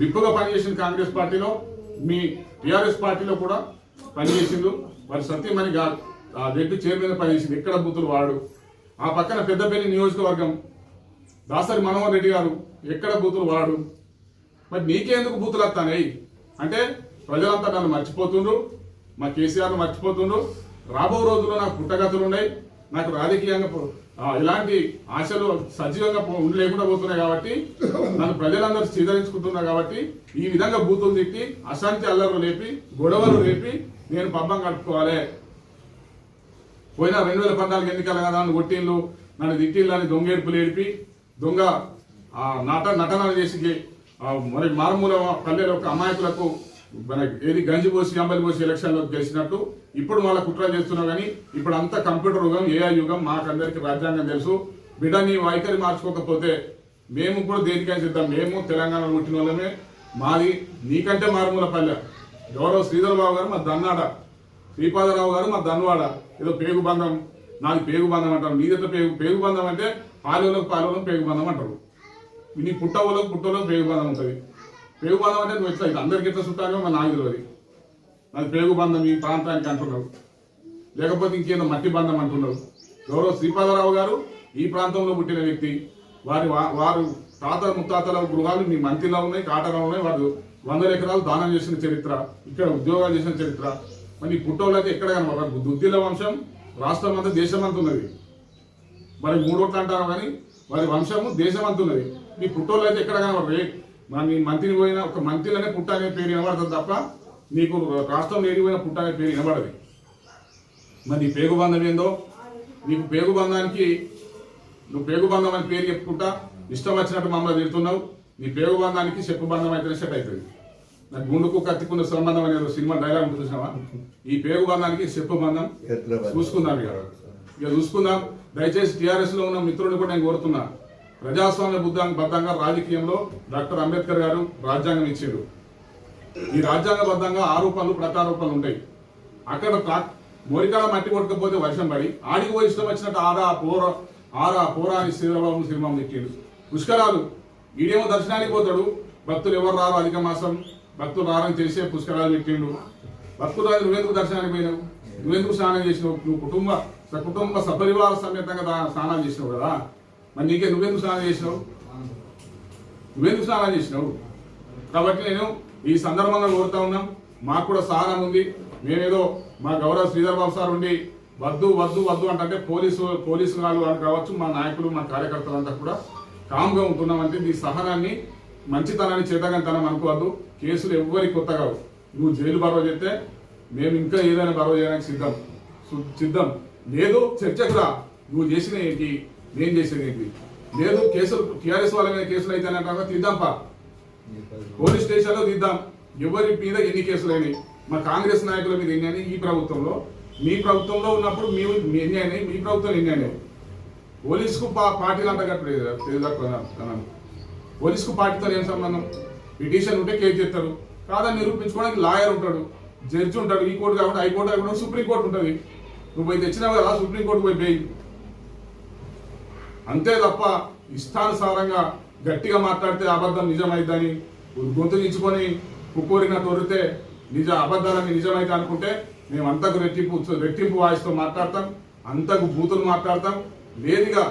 విప్పుగా పనిచేసిన కాంగ్రెస్ పార్టీలో, మీ టీఆర్ఎస్ పార్టీలో కూడా పనిచేసిండు. వారి సత్యమణి రెడ్డి చైర్మన్ పనిచేసింది. ఎక్కడ బూతులు వాడు. ఆ పక్కన పెద్దపల్లి నియోజకవర్గం దాసరి మనోహర్ రెడ్డి గారు ఎక్కడ బూతులు వాడు. మరి నీకేందుకు బూతులు వస్తాయి అంటే ప్రజలంతా నన్ను మర్చిపోతుండ్రు, మా కేసీఆర్ను మర్చిపోతుండ్రు. రాబో రోజుల్లో నాకు పుట్టగతులు ఉన్నాయి, నాకు రాజకీయంగా ఇలాంటి ఆశలు సజీవంగా లేకుండా పోతున్నాయి కాబట్టి నన్ను ప్రజలందరూ స్వీకరించుకుంటున్నారు కాబట్టి ఈ విధంగా బూతులు తిట్టి అశాంతి అల్లర్లు లేపి గొడవలు రేపి నేను పబ్బం కట్టుకోవాలి. పోయిన 2014 ఎన్నికలు కదా నన్ను కొట్టిళ్ళు, నన్ను తిట్టిళ్ళని దొంగేడుపులు ఏడిపి దొంగ నటన చేసి మరి మారుమూల పల్లెల యొక్క అమాయకులకు మన ఏది గంజి పోసి అంబలి పోసి ఎలక్షన్లో గెలిచినట్టు ఇప్పుడు మళ్ళీ కుట్ర చేస్తున్నావు. కానీ ఇప్పుడు అంతా కంప్యూటర్ యుగం, ఏఐ యుగం. మాకందరికి రాజ్యాంగం తెలుసు. బిడ్డ నీ వైఖరి మార్చుకోకపోతే మేము కూడా దేనికైనా సిద్ధం. మేము తెలంగాణలో పుట్టిన వాళ్ళమే. మాది నీకంటే మారుమూల పల్లె. గౌరవ శ్రీధర్ బాబు గారు మా దన్నాడ, శ్రీపాదరావు గారు మా దన్వాడ. ఏదో పేగు బంధం, నాది పేగు బంధం అంటారు. నీదైతే పేగు బంధం అంటే పాలెలకు పేగు బంధం అంటారు. నీ పుట్టోళ్ళకు పేగు బంధం ఉంటుంది. పేగు బంధం అంటే నువ్వు ఎట్లా అందరికి ఎట్లా చుట్టానో మన నాకు తెలియదు. అది పేగు బంధం ఈ ప్రాంతానికి అంటున్నావు, లేకపోతే ఇంకేదో మట్టి బంధం అంటున్నావు. గౌరవ శ్రీపాదరావు గారు ఈ ప్రాంతంలో పుట్టిన వ్యక్తి. వారు తాత ముత్తాతల గృహాలు మీ మంత్రిలో ఉన్నాయి, కాటలో ఉన్నాయి. వారు 100 ఎకరాలు దానం చేసిన చరిత్ర, ఇక్కడ ఉద్యోగాలు చేసిన చరిత్ర. మరి ఈ పుట్టోళ్ళు అయితే ఎక్కడ కనబడరు. దుద్దిల వంశం రాష్ట్రం అంతా దేశమంతా ఉన్నది. మరి 3 ఓట్లు అంటారు కానీ వారి వంశము దేశమంతా ఉన్నది. మీ పుట్టోళ్ళు అయితే ఎక్కడ కనబడరు. మీ మంత్రిని పోయిన ఒక మంత్రిలోనే పుట్ట అనే పేరు వినబడుతుంది తప్ప నీకు రాష్ట్రంలో ఏడిపోయిన పుట్ట అనే పేరు వినబడదు. మరి నీ పేగు బంధం ఏందో, నీకు పేగు బంధానికి నువ్వు పేగు బంధం అని పేరు చెప్పుకుంటా ఇష్టం వచ్చినట్టు మమ్మల్ని తిడుతున్నావు. నీ పేగు బంధానికి చెప్పు బంధం అయితే సెట్ అవుతుంది. నాకు గుండుకు కత్తికున్న సంబంధం అనేది సినిమా డైలాగ్ చూసినావా? ఈ పేగు బంధానికి చెప్పు బంధం చూసుకుందాం. ఇక చూసుకుందాం. దయచేసి టీఆర్ఎస్ లో ఉన్న మిత్రుడిని కూడా నేను కోరుతున్నా, ప్రజాస్వామ్య బద్దంగా రాజకీయంలో డాక్టర్ అంబేద్కర్ గారు రాజ్యాంగం ఇచ్చారు. ఈ రాజ్యాంగబద్ధంగా ఆరోపణలు ప్రత్యారోపణలు ఉంటాయి. అక్కడ మోరికాల మట్టి కొట్టకపోతే వర్షం పడి ఆడికి పోయి ఇష్టం వచ్చినట్టు ఆరా పోరా అని శ్రీరాబాబు సినిమా తిట్టిండు. పుష్కరాలు ఈడేమో దర్శనానికి పోతాడు, భక్తులు ఎవరు రారు, అధిక మాసం భక్తులు రారని తెలిసే పుష్కరాలు పెట్టిండు. భక్తులు రాదు, నువ్వెందుకు దర్శనానికి పోయినావు, నువ్వెందుకు స్నానం చేసినావు? నువ్వు కుటుంబ సపరివార సమేతంగా స్నానాలు చేసినావు కదా. మరి నీకే నువ్వెందుకు స్నానం చేసినావు? కాబట్టి నేను ఈ సందర్భంగా కోరుతా ఉన్నాం. మాకు కూడా సహనం ఉంది. మేమేదో మా గౌరవ శ్రీధర్ బాబు సార్ ఉండి వద్దు వద్దు వద్దు అంటే పోలీసు వాళ్ళు కావచ్చు, మా నాయకులు మా కార్యకర్తలంతా కూడా కామ్గా ఉంటున్నామంటే నీ సహనాన్ని మంచితనాన్ని చేతగంతనం అనుకోవద్దు. కేసులు ఎవ్వరికి కొత్త కావు. నువ్వు జైలు బరవ చేస్తే మేము ఇంకా ఏదైనా బరవ చేయడానికి సిద్ధం. లేదు చర్చకు రా, నువ్వు చేసిన ఏంటి, నేను చేసేది ఏంటి. లేదు కేసులు టీఆర్ఎస్ వాళ్ళ మీద కేసులు అయితేనంటే తీద్దాంపా, పోలీస్ స్టేషన్లో తీద్దాం. ఎవరి మీద ఎన్ని కేసులు అయినాయి, మా కాంగ్రెస్ నాయకుల మీద ఎన్ని అయినాయి, ఈ ప్రభుత్వంలో మీ ప్రభుత్వంలో ఉన్నప్పుడు మేము ఎన్ని అయినాయి, మీ ప్రభుత్వం ఎన్ని అయినాయి. పోలీసుకు పార్టీలు అంట కట్టలేదు. పోలీసుకు పార్టీతో ఏం సంబంధం? పిటిషన్ ఉంటే కేసు చేస్తారు, కాదని నిరూపించుకోవడానికి లాయర్ ఉంటాడు, జడ్జి ఉంటాడు. ఈ కోర్టు కాకుండా హైకోర్టు కాకుండా సుప్రీంకోర్టు ఉంటుంది. నువ్వు పోయి తెచ్చినావు కదా, సుప్రీంకోర్టు పోయి బెయిల్. అంతే తప్ప ఇష్టానుసారంగా గట్టిగా మాట్లాడితే అబద్ధం నిజమైందని గొంతు నించుకొని కుక్కూరినట్టు వరితే అబద్ధాలని నిజమైతే అనుకుంటే మేము అంతకు రెట్టింపు వాయిస్తో మాట్లాడతాం, అంతకు బూతులు మాట్లాడతాం. లేదుగా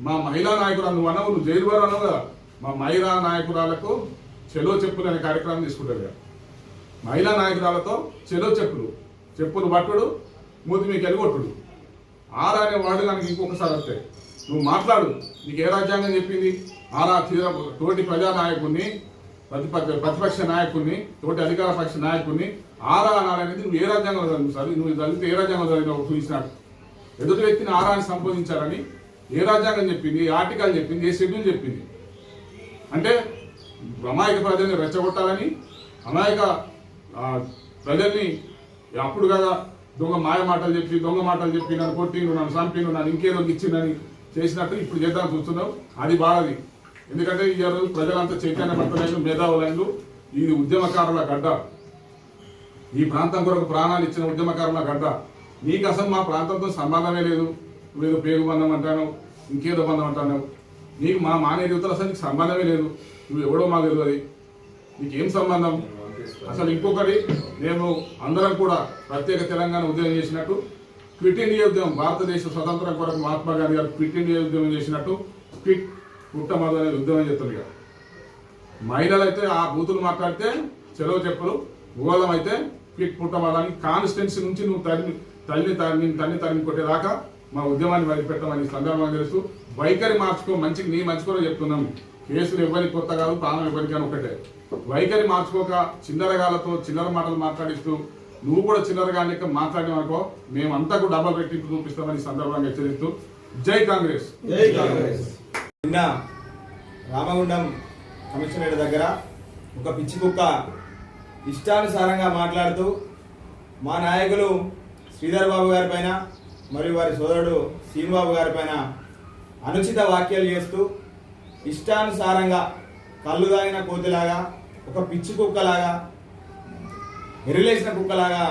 మా మహిళా నాయకురాలు నువ్వు జైలు వారు అన్నావు కదా, మా మహిళా నాయకురాలకు చెలో చెప్పులు అనే కార్యక్రమం తీసుకుంటారు కదా. మహిళా నాయకురాలతో చెలో చెప్పులు పట్టుడు, మూతి మీకు ఎలుగొట్టుడు. ఆరా అనే వాడు నాకు ఇంకొకసారి వస్తాయి. నువ్వు మాట్లాడు, నీకు ఏ రాజ్యాంగం చెప్పింది? ఆరా తోటి ప్రజానాయకుడిని, ప్రతిపక్ష నాయకుడిని, తోటి అధికార పక్ష నాయకుడిని ఆరా అనాలనేది నువ్వు ఏ రాజ్యాంగంలో చదువు? నువ్వు చదివితే ఏ రాజ్యాంగంలో చదివినావు చూసినాడు? ఎదుటి వ్యక్తిని ఆరాని సంబోధించాలని ఏ రాజ్యాంగం చెప్పింది, ఏ ఆర్టికల్ చెప్పింది, ఏ షెడ్యూల్ చెప్పింది? అంటే అమాయక ప్రజల్ని రెచ్చగొట్టాలని, అమాయక ప్రజల్ని అప్పుడు కదా దొంగ మాటలు చెప్పి నన్ను కొట్టిండు, నన్ను చంపిండు, నన్ను ఇంకేదో ఇచ్చిందని చేసినట్టు ఇప్పుడు చేద్దాం చూస్తున్నావు. అది బాధది. ఎందుకంటే ఈ రోజు ప్రజలంతా చైతన్యవంతులైన మేధావులైన ఇది ఉద్యమకారుల గడ్డ. ఈ ప్రాంతం కొరకు ప్రాణాలు ఇచ్చిన ఉద్యమకారుల గడ్డ. నీకు అసలు మా ప్రాంతంతో సంబంధమే లేదు. నువ్వేదో పేగు బంధం అంటాను, ఇంకేదో బంధం అంటాను. నీకు మా మానే యువతలు అసలు నీకు సంబంధమే లేదు. నువ్వు ఎవడో మాకు తెలియదు. నీకేం సంబంధం? అసలు ఇంకొకటి, మేము అందరం కూడా ప్రత్యేక తెలంగాణ ఉద్యమం చేసినట్టు, క్విట్ ఇండియా ఉద్యమం, భారతదేశ స్వతంత్రం కొరకు మహాత్మా గాంధీ గారు క్విట్ ఇండియా ఉద్యమం చేసినట్టు క్విట్ పుట్టమదు అనే ఉద్యమం చేస్తుంది. ఇక మహిళలు అయితే ఆ బూతులు మాట్లాడితే చెలవు చెప్పులు, గోళం అయితే పీక్ పుట్టవాలని కాన్స్టిట్యున్సీ నుంచి నువ్వు తన్ని తరిమి కొట్టేదాకా మా ఉద్యమాన్ని వదిలిపెట్టమని సందర్భంగా తెలుస్తూ వైఖరి మార్చుకో, మంచికి నీ మంచుకోలో చెప్తున్నాం. కేసులు ఎవరికి కొత్త కాదు, ప్రాణం ఎవరికైనా ఒకటే. వైఖరి మార్చుకోక చిల్లరగాలతో చిల్లర మాటలు మాట్లాడిస్తూ నువ్వు కూడా చిల్లరగానే మాట్లాడిననుకో మేమంతా కూడా డబల్ రెట్టింపు చూపిస్తామని సందర్భంగా హెచ్చరిస్తూ జై కాంగ్రెస్. జై కాంగ్రెస్. నిన్న రామగుండం కమిషనరేట్ దగ్గర ఒక పిచ్చి కుక్క ఇష్టానుసారంగా మాట్లాడుతూ మా నాయకులు శ్రీధర్ బాబు గారి పైన మరియు వారి సోదరుడు శ్రీనుబాబు గారి పైన అనుచిత వ్యాఖ్యలు చేస్తూ ఇష్టానుసారంగా కళ్ళు తాగిన కోతిలాగా, ఒక పిచ్చి కుక్కలాగా, ఎరిలేసిన కుక్కలాగా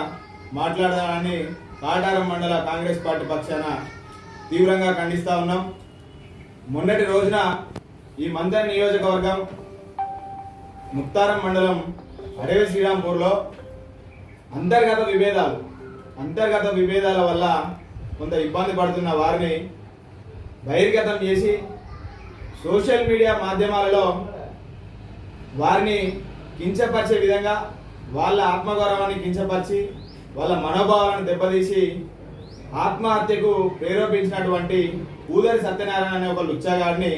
మాట్లాడడాన్ని కాటారం మండల కాంగ్రెస్ పార్టీ పక్షాన తీవ్రంగా ఖండిస్తూ ఉన్నాం. మొన్నటి రోజున ఈ మందర్ నియోజకవర్గం ముక్తారం మండలం అడవి శ్రీరాంపూర్లో అంతర్గత విభేదాల వల్ల కొంత ఇబ్బంది పడుతున్న వారిని బహిర్గతం చేసి సోషల్ మీడియా మాధ్యమాలలో వారిని కించపరిచే విధంగా, వాళ్ళ ఆత్మగౌరవాన్ని కించపరిచి వాళ్ళ మనోభావాలను దెబ్బతీసి ఆత్మహత్యకు ప్రేరేపించినటువంటి పూదరి సత్యనారాయణ అనే ఒక లుచ్చాగాడిని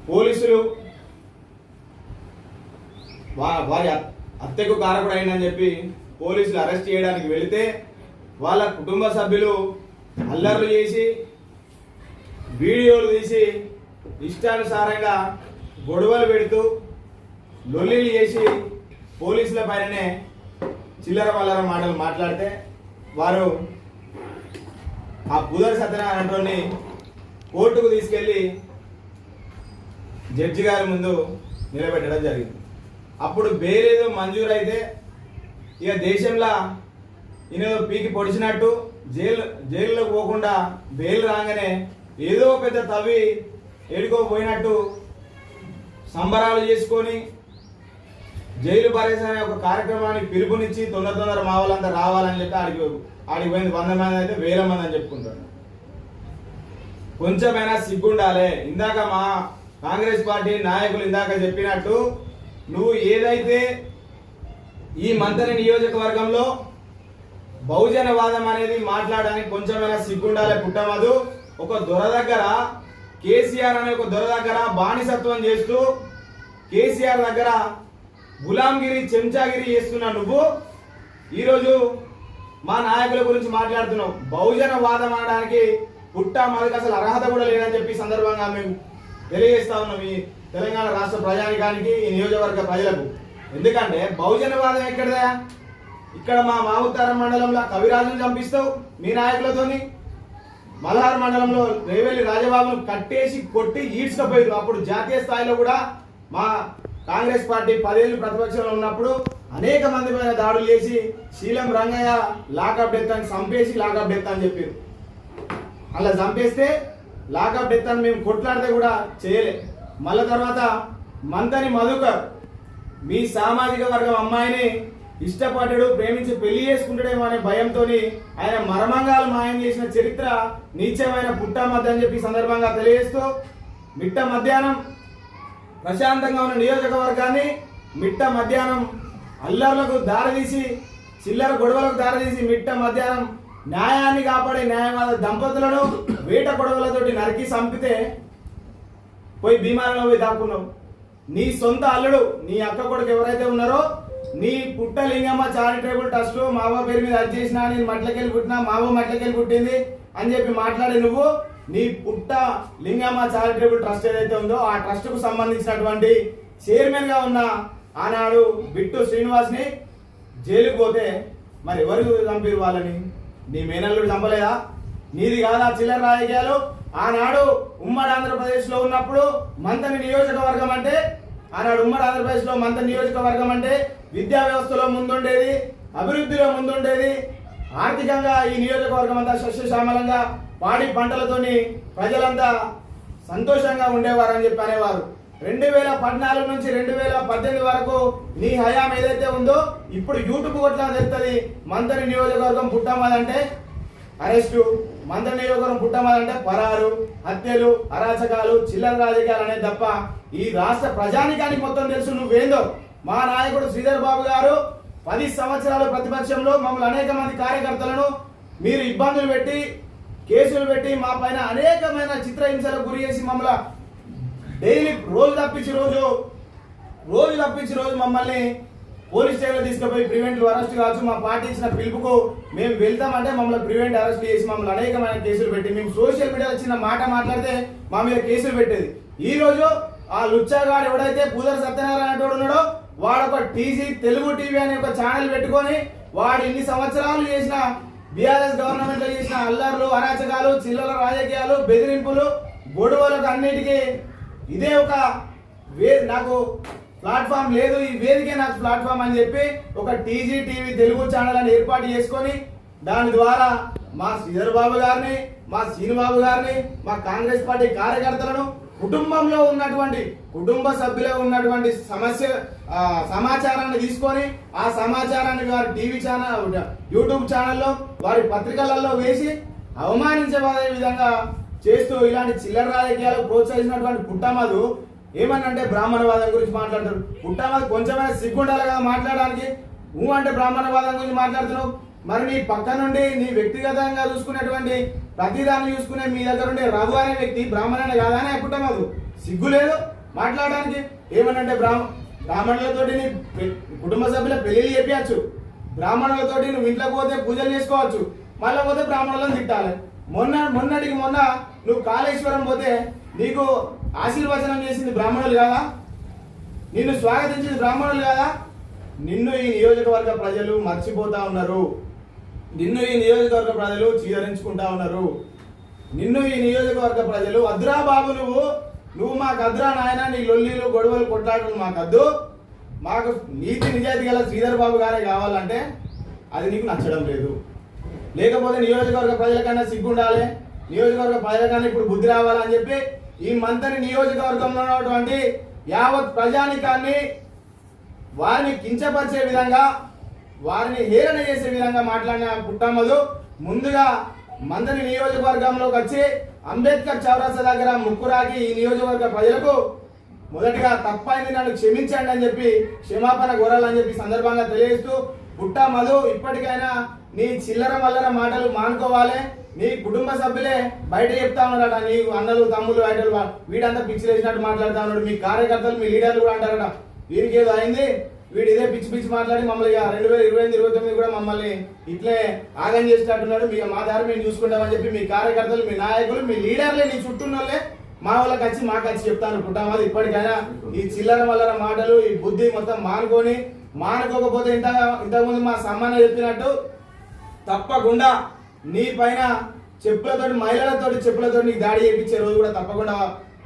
పోలీసులు వారి హత్యకు కారకుడైందని చెప్పి పోలీసులు అరెస్ట్ చేయడానికి వెళితే వాళ్ళ కుటుంబ సభ్యులు అల్లర్లు చేసి వీడియోలు తీసి ఇష్టానుసారంగా గొడవలు పెడుతూ లొల్లిలు చేసి పోలీసుల పైననే చిల్లర వల్లర మాటలు మాట్లాడితే వారు ఆ పూదరి సత్యనారాయణని కోర్టుకు తీసుకెళ్లి జడ్జి గారి ముందు నిలబెట్టడం జరిగింది. అప్పుడు బెయిల్ ఏదో మంజూరైతే ఇక దేశంలో ఈయనేదో పీకి పొడిచినట్టు జైలులోకి పోకుండా బెయిల్ రాగానే ఏదో పెద్ద తవ్వి ఏడుకోపోయినట్టు సంబరాలు చేసుకొని జైలు పారేసనే ఒక కార్యక్రమానికి పిలుపునిచ్చి తొందర మా వాళ్ళంతా రావాలని చెప్పి ఆడికి పోయింది 100 మంది అయితే 1000 మంది అని చెప్పుకుంటారు. కొంచెమైనా సిగ్గుండాలి. ఇందాక మా కాంగ్రెస్ పార్టీ నాయకులు ఇందాక చెప్పినట్టు నువ్వు ఏదైతే ఈ మంత్రి నియోజకవర్గంలో బహుజనవాదం అనేది మాట్లాడడానికి కొంచెమైనా సిగ్గుండాలి. పుట్టమదు ఒక దొర దగ్గర కేసీఆర్ అనే ఒక దొర దగ్గర బానిసత్వం చేస్తూ కేసీఆర్ దగ్గర గులాంగిరి చెంచాగిరి చేస్తున్నా నువ్వు ఈరోజు మా నాయకుల గురించి మాట్లాడుతున్నావు. బహుజనవాదం అనడానికి పుట్టమదుకు అసలు అర్హత కూడా లేదని చెప్పి సందర్భంగా మేము తెలియజేస్తా ఉన్నాం ఈ తెలంగాణ రాష్ట్ర ప్రజానికానికి, ఈ నియోజకవర్గ ప్రజలకు. ఎందుకంటే బహుజనవాదం ఎక్కడదా? ఇక్కడ మా మావుతారం మండలంలో కవిరాజును చంపిస్తావు మీ నాయకులతోని, మల్హార్ మండలంలో రేవెల్లి రాజబాబును కట్టేసి కొట్టి ఈడ్చుకపోయారు. అప్పుడు జాతీయ స్థాయిలో కూడా మా కాంగ్రెస్ పార్టీ 10 ఏళ్ళు ప్రతిపక్షంలో ఉన్నప్పుడు అనేక మంది పైన దాడులు చేసి శీలం రంగయ్య లాకప్ డెత్ అని చంపేసి లాకప్ డెత్ అని చెప్పారు. అలా చంపేస్తే లాకప్ డెత్ అని మేము కొట్లాడితే కూడా చేయలే. మళ్ళా తర్వాత మంతని మధుకర్ మీ సామాజిక వర్గం అమ్మాయిని ఇష్టపడ్డాడు, ప్రేమించి పెళ్లి చేసుకుంటాడేమో అనే భయంతో ఆయన మర్మంగాలు మాయం చేసిన చరిత్ర నీచమైన పుట్టమద్దు అని చెప్పి సందర్భంగా తెలియజేస్తూ మిట్ట మధ్యాహ్నం ప్రశాంతంగా ఉన్న నియోజకవర్గాన్ని మిట్ట మధ్యాహ్నం అల్లర్లకు దారితీసి చిల్లర గొడవలకు దారితీసి మిట్ట మధ్యాహ్నం న్యాయాన్ని కాపాడే న్యాయవాద దంపతులను వేట గొడవలతోటి నరికి చంపితే పోయి భీమాలలో పోయి దాక్కున్నావు. నీ సొంత అల్లుడు నీ అక్క కొడుకు ఎవరైతే ఉన్నారో నీ పుట్ట లింగమ్మ చారిటబుల్ ట్రస్ట్ మావ పేరు మీద అది చేసినా, నేను మట్లకెళ్ళి పుట్టినా, మావ మట్లకెళ్ళి పుట్టింది అని చెప్పి మాట్లాడి నువ్వు నీ పుట్ట లింగమ్మ చారిటబుల్ ట్రస్ట్ ఏదైతే ఉందో ఆ ట్రస్ట్ కు సంబంధించినటువంటి చైర్మన్ గా ఉన్న ఆనాడు బిట్టు శ్రీనివాస్ ని జైలుకు పోతే మరి ఎవరు చంపారు వాళ్ళని? నీ మేనల్లుడు చంపలేదా? నీది కాదా చిల్లర రాజకీయాలు? ఆనాడు ఉమ్మడి ఆంధ్రప్రదేశ్ లో ఉన్నప్పుడు మంతని నియోజకవర్గం అంటే విద్యా వ్యవస్థలో ముందుండేది, అభివృద్ధిలో ముందుండేది, ఆర్థికంగా ఈ నియోజకవర్గం అంతా సస్యశ్యామలంగా పాడి పంటలతోని ప్రజలంతా సంతోషంగా ఉండేవారని చెప్పి అనేవారు. 2014 నుంచి 2018 వరకు నీ హయాం ఏదైతే ఉందో ఇప్పుడు యూట్యూబ్ కొట్లా తెలుస్తుంది. మంతని నియోజకవర్గం పుట్టమదంటే అరెస్టు, మంత్రి నియోజకవర్గం పుట్టమదంటే పరారు, హత్యలు, అరాచకాలు, చిల్లర రాజకీయాలు అనేది తప్ప ఈ రాష్ట్ర ప్రజానికానికి మొత్తం తెలుసు నువ్వేందో. మా నాయకుడు శ్రీధర్ బాబు గారు 10 సంవత్సరాలు ప్రతిపక్షంలో మమ్మల్ని అనేక మంది కార్యకర్తలను మీరు ఇబ్బందులు పెట్టి కేసులు పెట్టి మా పైన అనేకమైన చిత్రహింసలకు గురి చేసి మమ్మల్ని డైలీ రోజు తప్పించి రోజు మమ్మల్ని పోలీస్ స్టేషన్లో తీసుకుపోయి ప్రివెంటివ్ అరెస్ట్ కావచ్చు. మా పార్టీ ఇచ్చిన పిలుపుకు మేము వెళ్తామంటే మమ్మల్ని ప్రివెంట్ అరెస్ట్ చేసి మమ్మల్ని అనేకమైన కేసులు పెట్టి మేము సోషల్ మీడియాలో చిన్న మాట మాట్లాడితే మా మీద కేసులు పెట్టేది. ఈ రోజు ఆ లుచ్చాగాడు ఎవడైతే పూదర్ సత్యనారాయణ ఉన్నాడో వాడు ఒక తెలుగు టీవీ అనే ఒక ఛానల్ పెట్టుకొని వాడు ఇన్ని సంవత్సరాలు చేసిన బీఆర్ఎస్ గవర్నమెంట్ లో చేసిన అల్లర్లు, అరాచకాలు, చిల్లర రాజకీయాలు, బెదిరింపులు, గొడవలకు అన్నిటికీ ఇదే ఒక నాకు ప్లాట్ఫామ్ లేదు, ఈ వేదికే నాకు ప్లాట్ఫామ్ అని చెప్పి ఒక టీవీ తెలుగు ఛానల్ అని ఏర్పాటు చేసుకొని దాని ద్వారా మా శ్రీధర్ బాబు గారిని, మా శ్రీనిబాబు గారిని, మా కాంగ్రెస్ పార్టీ కార్యకర్తలను కుటుంబంలో ఉన్నటువంటి కుటుంబ సభ్యులో ఉన్నటువంటి సమాచారాన్ని తీసుకొని ఆ సమాచారాన్ని వారి టీవీ ఛానల్, యూట్యూబ్ ఛానల్లో, వారి పత్రికలలో వేసి అవమానించే విధంగా చేస్తూ ఇలాంటి చిల్లర రాజకీయాలు ప్రోత్సహించినటువంటి పుట్టమధు ఏమన్నంటే బ్రాహ్మణవాదం గురించి మాట్లాడతారు. పుట్టమధు కొంచెమైనా సిగ్గుండాలిగా మాట్లాడడానికి. అంటే బ్రాహ్మణవాదం గురించి మాట్లాడుతున్నావు, మరి నీ పక్క నుండి నీ వ్యక్తిగతంగా చూసుకునేటువంటి ప్రతిదాన్ని చూసుకునే మీ దగ్గర ఉండే రఘు అనే వ్యక్తి బ్రాహ్మణ కాదా అని పుట్టమధు సిగ్గు లేదు మాట్లాడడానికి. ఏమనంటే బ్రాహ్మణులతోటి నీ కుటుంబ సభ్యుల పెళ్లిళ్ళు చెప్పచ్చు, బ్రాహ్మణులతోటి నువ్వు ఇంట్లోకి పోతే పూజలు చేసుకోవచ్చు, మళ్ళీ పోతే బ్రాహ్మణులను తిట్టాలి. మొన్నటికి మొన్న నువ్వు కాళేశ్వరం పోతే నీకు ఆశీర్వచనం చేసింది బ్రాహ్మణులు కాదా? నిన్ను స్వాగతించింది బ్రాహ్మణులు కాదా? నిన్ను ఈ నియోజకవర్గ ప్రజలు మర్చిపోతా ఉన్నారు, నిన్ను ఈ నియోజకవర్గ ప్రజలు చీదరించుకుంటా ఉన్నారు. నిన్ను ఈ నియోజకవర్గ ప్రజలు అద్రా బాబు నువ్వు మాకు అద్రా నాయన, నీ లొల్లీలు గొడవలు కొట్లాటలు మాకద్దు, మాకు నీతి నిజాయితీ గల శ్రీధర్ బాబు గారే కావాలంటే అది నీకు నచ్చడం లేదు. లేకపోతే నియోజకవర్గ ప్రజలకన్నా సిగ్గుండాలి, నియోజకవర్గ ప్రజలకన్నా ఇప్పుడు బుద్ధి రావాలని చెప్పి ఈ మంత్రి నియోజకవర్గంలో ఉన్నటువంటి యావత్ ప్రజానికాన్ని వారిని కించపరిచే విధంగా, వారిని హేళన చేసే విధంగా మాట్లాడిన పుట్టమధు ముందుగా మంత్రి నియోజకవర్గంలోకి వచ్చి అంబేద్కర్ చౌరస్తా దగ్గర ముక్కురాకి ఈ నియోజకవర్గ ప్రజలకు మొదటిగా తప్పైంది, నన్ను క్షమించండి అని చెప్పి క్షమాపణ కోరాలని చెప్పి సందర్భంగా తెలియజేస్తూ, పుట్టమధు ఇప్పటికైనా నీ చిల్లర మల్లర మాటలు మానుకోవాలి. నీ కుటుంబ సభ్యులే బయట చెప్తా ఉన్నారట, నీ అన్నలు తమ్ములు ఐటలు వీడంతా పిచ్చి వేసినట్టు మాట్లాడుతా ఉన్నాడు, మీ కార్యకర్తలు మీ లీడర్లు కూడా అంటారట వీరికి ఏదో అయింది, వీడు ఇదే పిచ్చి మాట్లాడి మమ్మల్ని 2028-29 కూడా మమ్మల్ని ఇట్లే ఆగం చేసినట్టున్నాడు, మా దారి మేము చూసుకుంటామని చెప్పి మీ కార్యకర్తలు, మీ నాయకులు, మీ లీడర్లే, నీ చుట్టూన్నోళ్ళే మా వాళ్ళకి వచ్చి మాకు వచ్చి చెప్తాను. పుట్టమధు ఇప్పటికైనా ఈ చిల్లర మల్లర మాటలు, ఈ బుద్ధి మొత్తం మానుకోకపోతే ఇంతకుముందు మా సమ్మాన చెప్పినట్టు తప్పకుండా నీ పైన చెప్పులతోటి నీకు దాడి చేయించే రోజు కూడా తప్పకుండా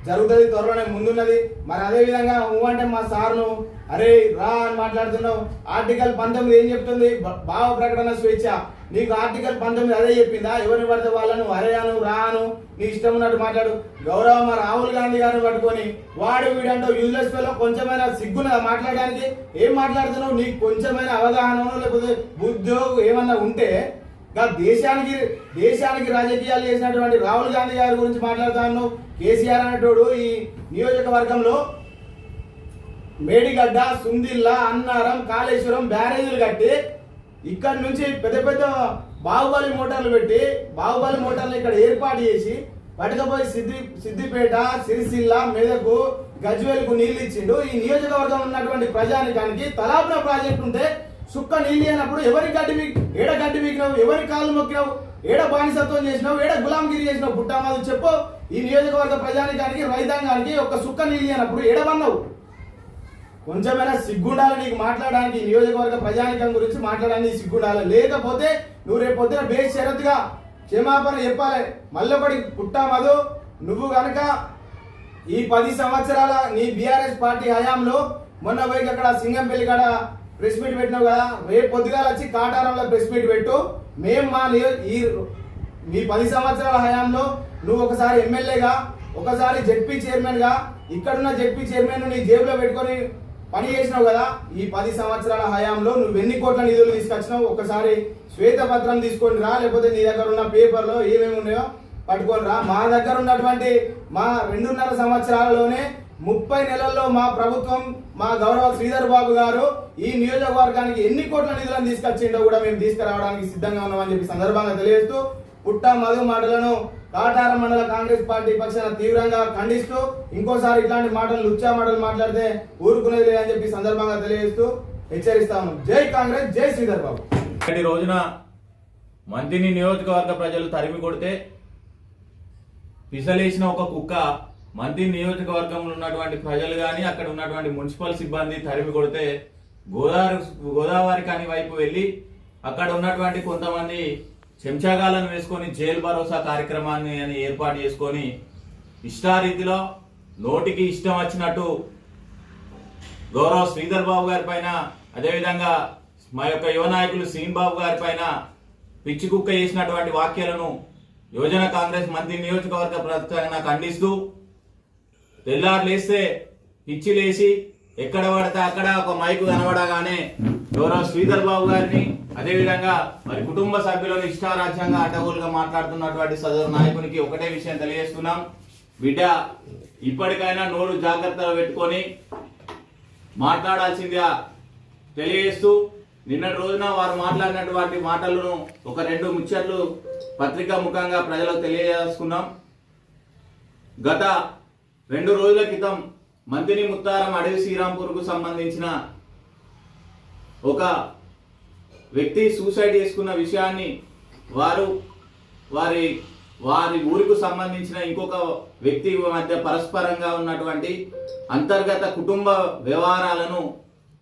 జరుగుతుంది, త్వరలోనే ముందున్నది. మరి అదే విధంగా అంటే మా సార్ను అరే రా అని మాట్లాడుతున్నావు. ఆర్టికల్ 19 ఏం చెప్తుంది? భావ ప్రకటన స్వేచ్ఛ. నీకు ఆర్టికల్ 19 అదే చెప్పిందా? ఎవరిని పడితే వాళ్ళను అరేయాను రాను నీ ఇష్టం ఉన్నట్టు మాట్లాడు. గౌరవ రాహుల్ గాంధీ గారిని పట్టుకొని వాడు వీడంటావు యూజ్లెస్ ఫెలో. కొంచెమైనా సిగ్గున మాట్లాడడానికి ఏం మాట్లాడుతున్నావు? నీకు కొంచెమైన అవగాహన లేకపోతే బుద్ధో ఏమన్నా ఉంటే దేశానికి రాజకీయాలు చేసినటువంటి రాహుల్ గాంధీ గారి గురించి మాట్లాడుతాను. కేసీఆర్ అనేటోడు ఈ నియోజకవర్గంలో మేడిగడ్డ, సుందిల్లా, అన్నారం, కాళేశ్వరం బ్యారేజీలు కట్టి ఇక్కడ నుంచి పెద్ద బాహుబలి మోటార్లు పెట్టి బాహుబలి మోటార్లు ఇక్కడ ఏర్పాటు చేసి పట్టుకపోయి సిద్దిపేట, సిరిసిల్ల, మెదకు, గజ్వేల్కు నీళ్లు ఇచ్చిండు. ఈ నియోజకవర్గంలో ఉన్నటువంటి ప్రజానికానికి తలాపున ప్రాజెక్టు ఉంటే సుక్క నీళ్ళు అయినప్పుడు ఎవరి ఏడ గడ్డి వీకినావు, ఎవరి కాళ్ళు మొక్కినావు, ఏడ బానిసత్వం చేసినావు, ఏడ గులాంగిరి చేసినావు? పుట్టమధు చెప్పు. ఈ నియోజకవర్గ ప్రజానికానికి, రైతాంగానికి ఒక్క సుక్క నీళ్ళు అయినప్పుడు ఏడవన్నావు? కొంచెమైనా సిగ్గుండాలి నీకు మాట్లాడడానికి. నియోజకవర్గ ప్రజానికం గురించి మాట్లాడడానికి సిగ్గుండాలి. లేకపోతే నువ్వు రేపు పొద్దున బేషరతుగా క్షమాపణ చెప్పాలి. మళ్ళొకటి పుట్టమధు, నువ్వు కనుక ఈ 10 సంవత్సరాల నీ బీఆర్ఎస్ పార్టీ హయాంలో మొన్న పోయి అక్కడ సింగంపల్లి కాడ ప్రెస్ మీట్ పెట్టినావు కదా, రేపు పొద్దుగాల వచ్చి కాటారంలో ప్రెస్ మీట్ పెట్టు. మేము మీ 10 సంవత్సరాల హయాంలో నువ్వు ఒకసారి ఎమ్మెల్యేగా, ఒకసారి జెడ్పీ చైర్మన్గా, ఇక్కడున్న జెడ్పీ చైర్మన్ నీ జేబులో పెట్టుకొని పని చేసినావు కదా. ఈ 10 సంవత్సరాల హయాంలో నువ్వు ఎన్ని కోట్ల నిధులు తీసుకొచ్చినావు? ఒకసారి శ్వేతపత్రం తీసుకొని రా, లేకపోతే నీ దగ్గర ఉన్న పేపర్లో ఏమేమి ఉన్నాయో పట్టుకొని రా. మా దగ్గర ఉన్నటువంటి మా 2.5 సంవత్సరాలలోనే 30 నెలల్లో మా ప్రభుత్వం మా గౌరవ శ్రీధర్ బాబు గారు ఈ నియోజకవర్గానికి ఎన్ని కోట్ల నిధులను తీసుకొచ్చిండో కూడా మేము తీసుకురావడానికి సిద్ధంగా ఉన్నామని చెప్పి సందర్భంగా తెలియజేస్తూ పుట్ట మధు మాటలను కాటారం మండల కాంగ్రెస్ పార్టీ పక్షాన తీవ్రంగా ఖండిస్తూ ఇంకోసారి ఇట్లాంటి మాటలు లుచ్చా మాటలు మాట్లాడితే ఊరుకునేది లేదని చెప్పి సందర్భంగా తెలియజేస్తూ హెచ్చరిస్తాము. జై కాంగ్రెస్, జై శ్రీధర్ బాబు. ఈ రోజున మంత్రిని నియోజకవర్గ ప్రజలు తరిమి కొడితే పిసలేసిన ఒక కుక్క మంత్రి నియోజకవర్గంలో ఉన్నటువంటి ప్రజలు కానీ అక్కడ ఉన్నటువంటి మున్సిపల్ సిబ్బంది తరిమి కొడితే గోదావరి కాని వైపు వెళ్ళి అక్కడ ఉన్నటువంటి కొంతమంది చెంచాగాలను వేసుకొని జైలు భరోసా కార్యక్రమాన్ని అని ఏర్పాటు చేసుకొని ఇష్టారీతిలో నోటికి ఇష్టం వచ్చినట్టు గౌరవ శ్రీధర్ బాబు గారి పైన, అదేవిధంగా మా యొక్క యువ నాయకులు శ్రీన్ బాబు గారి పైన పిచ్చి కుక్క చేసినటువంటి వ్యాఖ్యలను యువజన కాంగ్రెస్ మంత్రి నియోజకవర్గ ప్రతిన ఖండిస్తూ తెల్లారు లేస్తే పిచ్చి లేచి ఎక్కడ పడితే అక్కడ ఒక మైకు కనబడగానే గౌరవ శ్రీధర్ బాబు గారిని, అదేవిధంగా మరి కుటుంబ సభ్యులను ఇష్టారాజ్యంగా అడ్డగోలుగా మాట్లాడుతున్నటువంటి సదరు నాయకునికి ఒకటే విషయం తెలియజేస్తున్నాం. బిడ్డ, ఇప్పటికైనా నోరు జాగ్రత్తగా పెట్టుకొని మాట్లాడాల్సిందిగా తెలియజేస్తూ నిన్నటి రోజున వారు మాట్లాడినటువంటి మాటలను ఒక 2 ముచ్చట్లు పత్రికా ముఖంగా ప్రజలకు తెలియజేసుకున్నాం. గత 2 రోజుల క్రితం మంత్రి ముత్తారం అడవి శ్రీరాంపూర్కు సంబంధించిన ఒక వ్యక్తి సూసైడ్ చేసుకున్న విషయాన్ని వారి ఊరికి సంబంధించిన ఇంకొక వ్యక్తి మధ్య పరస్పరంగా ఉన్నటువంటి అంతర్గత కుటుంబ వ్యవహారాలను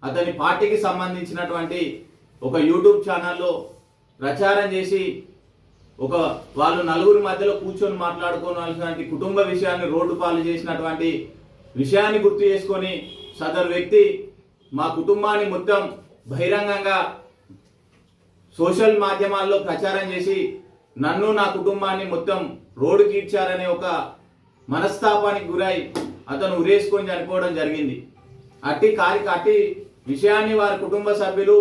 అతని పార్టీకి సంబంధించినటువంటి ఒక యూట్యూబ్ ఛానల్లో ప్రచారం చేసి వాళ్ళు నలుగురి మధ్యలో కూర్చొని మాట్లాడుకోవాల్సినటువంటి కుటుంబ విషయాన్ని రోడ్డు పాలు చేసినటువంటి విషయాన్ని గుర్తు చేసుకొని సదరు వ్యక్తి మా కుటుంబాన్ని మొత్తం బహిరంగంగా సోషల్ మాధ్యమాల్లో ప్రచారం చేసి నన్ను నా కుటుంబాన్ని మొత్తం రోడ్డుకి ఇచ్చారనే ఒక మనస్తాపానికి గురై అతను ఉరేసుకొని చనిపోవడం జరిగింది. అట్టి విషయాన్ని వారి కుటుంబ సభ్యులు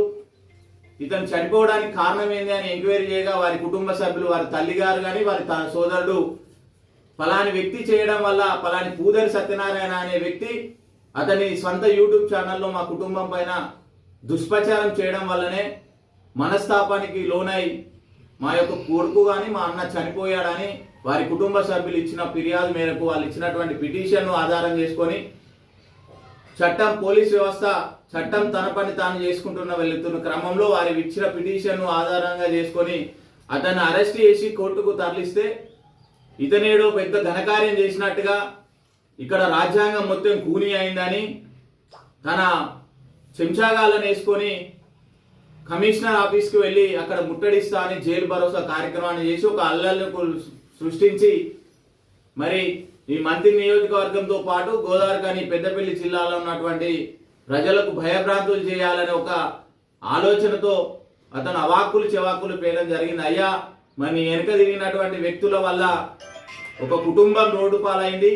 ఇతను చనిపోవడానికి కారణం ఏంది అని ఎంక్వైరీ చేయగా వారి కుటుంబ సభ్యులు, వారి తల్లిగారు కానీ వారి సోదరుడు ఫలాని వ్యక్తి చేయడం వల్ల ఫలాని పూదరి సత్యనారాయణ అనే వ్యక్తి అతని సొంత యూట్యూబ్ ఛానల్లో మా కుటుంబం పైన దుష్ప్రచారం చేయడం వల్లనే మనస్తాపానికి లోనై మా యొక్క కొడుకు కానీ మా అన్న చనిపోయాడని వారి కుటుంబ సభ్యులు ఇచ్చిన ఫిర్యాదు మేరకు వాళ్ళు ఇచ్చినటువంటి పిటిషన్ను ఆధారం చేసుకొని పోలీస్ వ్యవస్థ చట్టం తన పని తాను వెళ్తున్న క్రమంలో వారి ఇచ్చిన పిటిషన్ను ఆధారంగా చేసుకొని అతన్ని అరెస్ట్ చేసి కోర్టుకు తరలిస్తే ఇతనేడో పెద్ద ఘనకార్యం చేసినట్టుగా ఇక్కడ రాజ్యాంగం మొత్తం కూని అయిందని తన చెంచాగాలను వేసుకొని కమిషనర్ ఆఫీస్కి వెళ్ళి అక్కడ ముట్టడిస్తా అని జైలు భరోసా కార్యక్రమాన్ని చేసి ఒక అల్లర్లకు సృష్టించి మరి ఈ మంత్రి నియోజకవర్గంతో పాటు గోదావరి కానీ పెద్దపల్లి జిల్లాలో ఉన్నటువంటి ప్రజలకు భయభ్రాంతులు చేయాలనే ఒక ఆలోచనతో అతను అవాక్కులు చెవాక్కులు పేయడం జరిగింది. అయ్యా, మరి వెనుక తిరిగినటువంటి వ్యక్తుల వల్ల ఒక కుటుంబం రోడ్డు పాలైంది.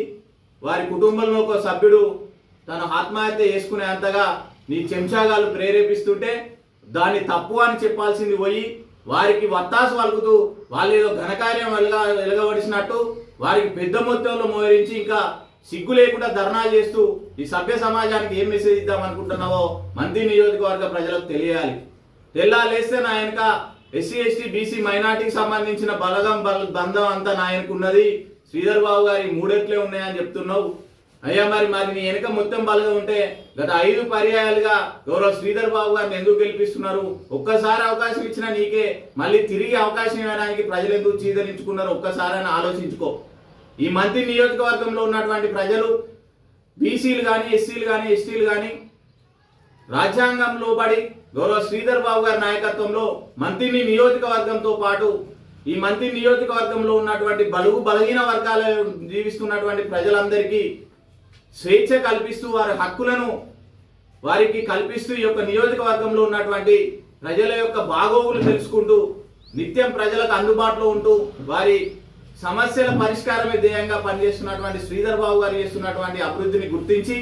వారి కుటుంబంలో ఒక సభ్యుడు తన ఆత్మహత్య చేసుకునేంతగా నీ చెంచాగాలు ప్రేరేపిస్తుంటే దాన్ని తప్పు అని చెప్పాల్సింది పోయి వారికి వత్తాసు పలుకుతూ వాళ్ళు ఏదో ఘనకార్యం వెలగబడిసినట్టు వారికి పెద్ద మొత్తంలో మోహరించి ఇంకా సిగ్గు లేకుండా ధర్నాలు చేస్తూ ఈ సభ్య సమాజానికి ఏం మెసేజ్ ఇద్దాం అనుకుంటున్నావో మంత్రి నియోజకవర్గ ప్రజలకు తెలియాలి. తెల్లాలేస్తే నా వెనక ఎస్సీ ఎస్టీ బీసీ మైనార్టీకి సంబంధించిన బంధం అంతా నా వెనక ఉన్నది. శ్రీధర్ బాబు గారి 3 ఎట్లే ఉన్నాయని చెప్తున్నావు. అయ్యా, మరి నీ వెనక మొత్తం బలగా ఉంటే గత 5 పర్యాయాలుగా గౌరవ శ్రీధర్ బాబు గారిని ఎందుకు గెలిపిస్తున్నారు? ఒక్కసారి అవకాశం ఇచ్చినా నీకే మళ్ళీ తిరిగి అవకాశం ఇవ్వడానికి ప్రజలు ఎందుకు చీదరించుకున్నారు? ఒక్కసారి అని ఆలోచించుకో. ఈ మంత్రి నియోజకవర్గంలో ఉన్నటువంటి ప్రజలు బీసీలు కానీ ఎస్సీలు కానీ ఎస్టీలు కానీ రాజ్యాంగంలో పడి గౌరవ శ్రీధర్ బాబు గారి నాయకత్వంలో మంత్రి నియోజకవర్గంతో పాటు ఈ మంత్రి నియోజకవర్గంలో ఉన్నటువంటి బలహీన వర్గాలు జీవిస్తున్నటువంటి ప్రజలందరికీ స్వేచ్ఛ కల్పిస్తూ వారి హక్కులను వారికి కల్పిస్తూ ఈ యొక్క నియోజకవర్గంలో ఉన్నటువంటి ప్రజల యొక్క బాగోగులు తెలుసుకుంటూ నిత్యం ప్రజలకు అందుబాటులో ఉంటూ వారి సమస్యల పరిష్కారమే ధ్యేయంగా పనిచేస్తున్నటువంటి శ్రీధర్ బాబు గారు చేస్తున్నటువంటి అభివృద్ధిని గుర్తించి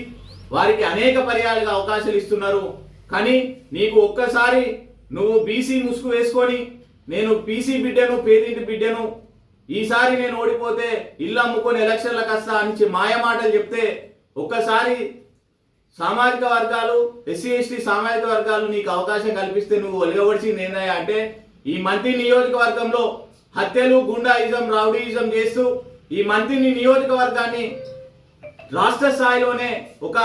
వారికి అనేక పర్యాలుగా అవకాశాలు ఇస్తున్నారు. కానీ నీకు ఒక్కసారి నువ్వు బీసీ ముసుగు వేసుకొని నేను బీసీ బిడ్డను, పేదింటి బిడ్డను, ఈసారి నేను ఓడిపోతే ఇల్లు అమ్ముకొని ఎలక్షన్లకు వస్తా అని మాయ మాటలు చెప్తే ఒక్కసారి సామాజిక వర్గాలు ఎస్సీ ఎస్టీ సామాజిక వర్గాలు నీకు అవకాశం కల్పిస్తే నువ్వు ఒలిగబడిచింది ఏందయ్యా అంటే ఈ మంత్రి నియోజకవర్గంలో హత్యలు గుండాయిజం రౌడీయిజం చేస్తూ ఈ మంత్రి నియోజకవర్గాన్ని రాష్ట్ర స్థాయిలోనే ఒక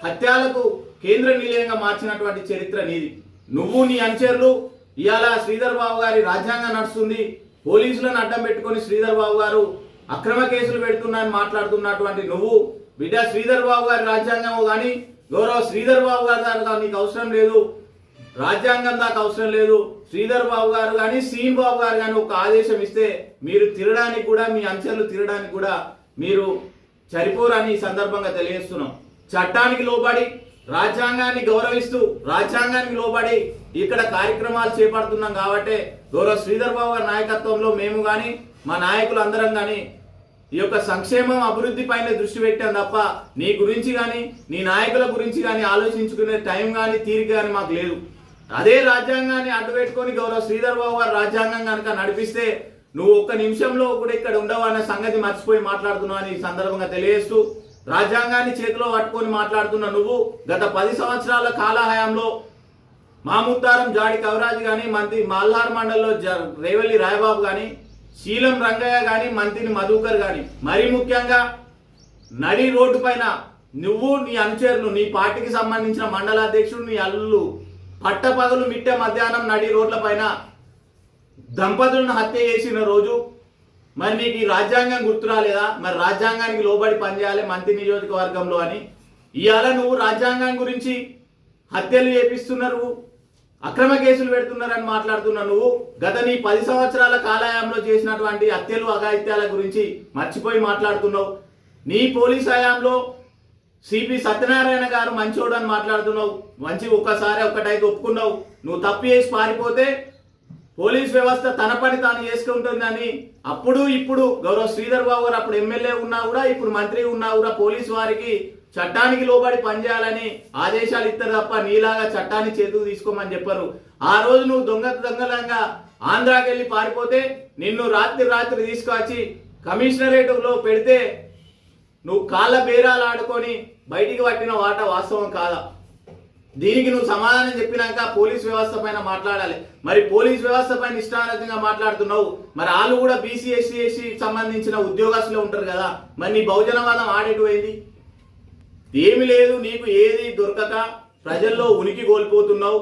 హత్యలకు కేంద్ర నిలయంగా మార్చినటువంటి చరిత్ర నీది. నువ్వు నీ అనుచరులు ఇవాళ శ్రీధర్ బాబు గారి రాజ్యాంగం నడుస్తుంది, పోలీసులను అడ్డం పెట్టుకొని శ్రీధర్ బాబు గారు అక్రమ కేసులు పెడుతున్నారని మాట్లాడుతున్నటువంటి నువ్వు బిడ్డ శ్రీధర్ బాబు గారి రాజ్యాంగం కానీ గౌరవ శ్రీధర్ బాబు గారి దాకా నీకు అవసరం లేదు, రాజ్యాంగం దాకా అవసరం లేదు. శ్రీధర్ బాబు గారు కానీ సీన్ బాబు గారు కానీ ఒక ఆదేశం ఇస్తే మీరు తిరగడానికి కూడా మీ అంచెలు తిరగడానికి కూడా మీరు సరిపోరని ఈ సందర్భంగా తెలియజేస్తున్నాం. చట్టానికి లోబడి రాజ్యాంగాన్ని గౌరవిస్తూ రాజ్యాంగానికి లోబడి ఇక్కడ కార్యక్రమాలు చేపడుతున్నాం కాబట్టి గౌరవ శ్రీధర్ బాబు గారి నాయకత్వంలో మేము కానీ మా నాయకులు అందరం కానీ ఈ యొక్క సంక్షేమం అభివృద్ధి పైన దృష్టి పెట్టాం తప్ప నీ గురించి కానీ నీ నాయకుల గురించి కానీ ఆలోచించుకునే టైం కానీ తీరిక కానీ మాకు లేదు. అదే రాజ్యాంగాన్ని అడ్డు పెట్టుకొని గౌరవ శ్రీధర్ బాబు గారు రాజ్యాంగం కనుక నడిపిస్తే నువ్వు ఒక్క నిమిషంలో కూడా ఇక్కడ ఉండవు అనే సంగతి మర్చిపోయి మాట్లాడుతున్నావు అని ఈ సందర్భంగా తెలియజేస్తూ రాజ్యాంగాన్ని చేతిలో పట్టుకొని మాట్లాడుతున్న నువ్వు గత 10 సంవత్సరాల కాలహయాంలో మాముత్తారం జాడి కవరాజ్ కానీ మంత్రి మల్హార్ మండల్లో రేవల్లి రాయబాబు కానీ శీలం రంగయ్య కానీ మంత్రిని మధుకర్ కానీ మరీ ముఖ్యంగా నడి రోడ్డు పైన నువ్వు నీ అనుచరులు నీ పార్టీకి సంబంధించిన మండలాధ్యక్షుడు నీ అల్లులు పట్టపగలు మిట్ట మధ్యాహ్నం నడి రోడ్ల పైన దంపతులను హత్య చేసిన రోజు మరి నీకు ఈ రాజ్యాంగం గుర్తురాలేదా? మరి రాజ్యాంగానికి లోబడి పనిచేయాలి మంత్రి నియోజకవర్గంలో అని ఇవాళ నువ్వు రాజ్యాంగం గురించి హత్యలు చేపిస్తున్నారు, అక్రమ కేసులు పెడుతున్నారని మాట్లాడుతున్నా నువ్వు గత నీ 10 సంవత్సరాల కాలయాంలో చేసినటువంటి హత్యలు అఘాయిత్యాల గురించి మర్చిపోయి మాట్లాడుతున్నావు. నీ పోలీస్ హయాంలో సిపి సత్యనారాయణ గారు మంచోడు అని మాట్లాడుతున్నావు. మంచి ఒక్కసారి ఒక్కటైతే ఒప్పుకున్నావు. నువ్వు తప్పు చేసి పారిపోతే పోలీస్ వ్యవస్థ తన పని తాను చేసుకుంటుందని అప్పుడు ఇప్పుడు గౌరవ శ్రీధర్ బాబు గారు అప్పుడు ఎమ్మెల్యే ఉన్నా కూడా ఇప్పుడు మంత్రి ఉన్నా కూడా పోలీసు వారికి చట్టానికి లోబడి పనిచేయాలని ఆదేశాలు ఇస్తారు తప్ప నీలాగా చట్టాన్ని చేతుకు తీసుకోమని చెప్పారు. ఆ రోజు నువ్వు దొంగలంగా ఆంధ్రాకి వెళ్ళి పారిపోతే నిన్ను రాత్రి తీసుకొచ్చి కమిషనరేట్లో పెడితే నువ్వు కాళ్ళ బేరాలు ఆడుకొని బయటికి పట్టిన వాట వాస్తవం కాదా? దీనికి నువ్వు సమాధానం చెప్పినాక పోలీస్ వ్యవస్థ పైన మాట్లాడాలి. మరి పోలీస్ వ్యవస్థ పైన ఇష్టానుసారంగా మాట్లాడుతున్నావు. మరి వాళ్ళు కూడా బీసీ ఎస్సీ సంబంధించిన ఉద్యోగస్తులే ఉంటారు కదా, మరి నీ బహుజనవాదం ఆడేటు అయింది ఏమి లేదు. నీకు ఏది దొరకక ప్రజల్లో ఉనికి కోల్పోతున్నావు.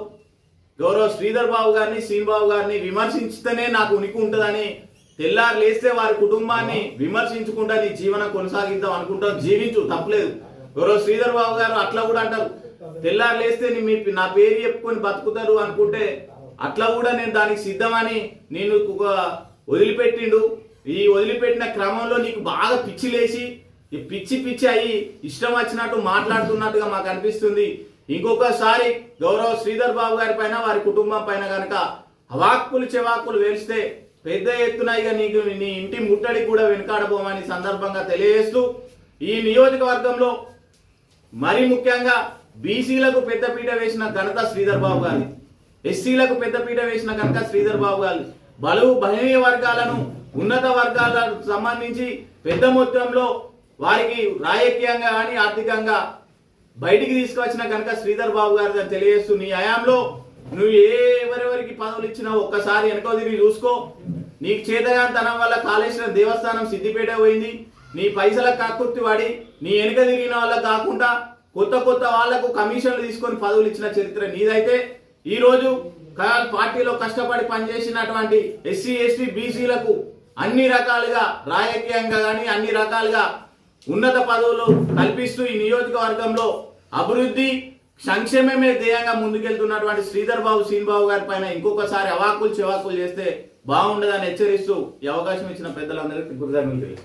గౌరవ శ్రీధర్ బాబు గారిని సీన్ బాబు గారిని విమర్శించితేనే నాకు ఉనికి ఉంటుందని తెల్లారు లేస్తే వారి కుటుంబాన్ని విమర్శించుకుంటా నీ జీవనం కొనసాగిద్దాం అనుకుంటాం. జీవించు, తప్పలేదు. గౌరవ శ్రీధర్ బాబు గారు అట్లా కూడా అంటారు, తెల్లారు లేస్తే నా పేరు చెప్పుకొని బతుకుతారు అనుకుంటే అట్లా కూడా నేను దానికి సిద్ధమని నేను వదిలిపెట్టిండు. ఈ వదిలిపెట్టిన క్రమంలో నీకు బాగా పిచ్చి లేచి ఈ పిచ్చి అయ్యి ఇష్టం వచ్చినట్టు మాట్లాడుతున్నట్టుగా మాకు అనిపిస్తుంది. ఇంకొకసారి గౌరవ శ్రీధర్ బాబు గారి పైన వారి కుటుంబం పైన కనుక అవాక్కులు చెవాక్కులు వేస్తే పెద్ద ఎత్తున ఇక నీకు నీ ఇంటి ముట్టడి కూడా వెనుకాడబోమని సందర్భంగా తెలియజేస్తూ ఈ నియోజకవర్గంలో మరి ముఖ్యంగా బీసీలకు పెద్దపీట వేసిన ఘనత శ్రీధర్ బాబు గారి, ఎస్సీలకు పెద్దపీట వేసిన ఘనత శ్రీధర్ బాబు గారి, బలుగు బలహీన వర్గాలను ఉన్నత వర్గాలకు సంబంధించి పెద్ద మొత్తంలో వారికి రాజకీయంగా కానీ ఆర్థికంగా బయటికి తీసుకువచ్చిన కనుక శ్రీధర్ బాబు గారు అని తెలియజేస్తూ నీ హయాంలో నువ్వు ఎవరెవరికి పదవులు ఇచ్చినా ఒక్కసారి వెనక తిరిగి చూసుకో. నీకు చేతగానితనం వల్ల కాళేశ్వరం దేవస్థానం సిద్దిపేట పోయింది. నీ పైసల కక్కుర్తి వాడి నీ వెనుక తిరిగిన వాళ్ళకు కాకుండా కొత్త వాళ్లకు కమిషన్లు తీసుకొని పదవులు ఇచ్చిన చరిత్ర నీదైతే ఈరోజు పార్టీలో కష్టపడి పనిచేసినటువంటి ఎస్సీ ఎస్టీ బీసీలకు అన్ని రకాలుగా రాజకీయంగా కానీ అన్ని రకాలుగా ఉన్నత పదవులు కల్పిస్తూ ఈ నియోజకవర్గంలో అభివృద్ధి సంక్షేమమే ధ్యేయంగా ముందుకెళ్తున్నటువంటి శ్రీధర్ బాబు సీన్ బాబు గారి పైన ఇంకొకసారి అవాకులు చెవాకులు చేస్తే బాగుండదని హెచ్చరిస్తూ ఈ అవకాశం ఇచ్చిన పెద్దలందరికీ కృతజ్ఞతలు.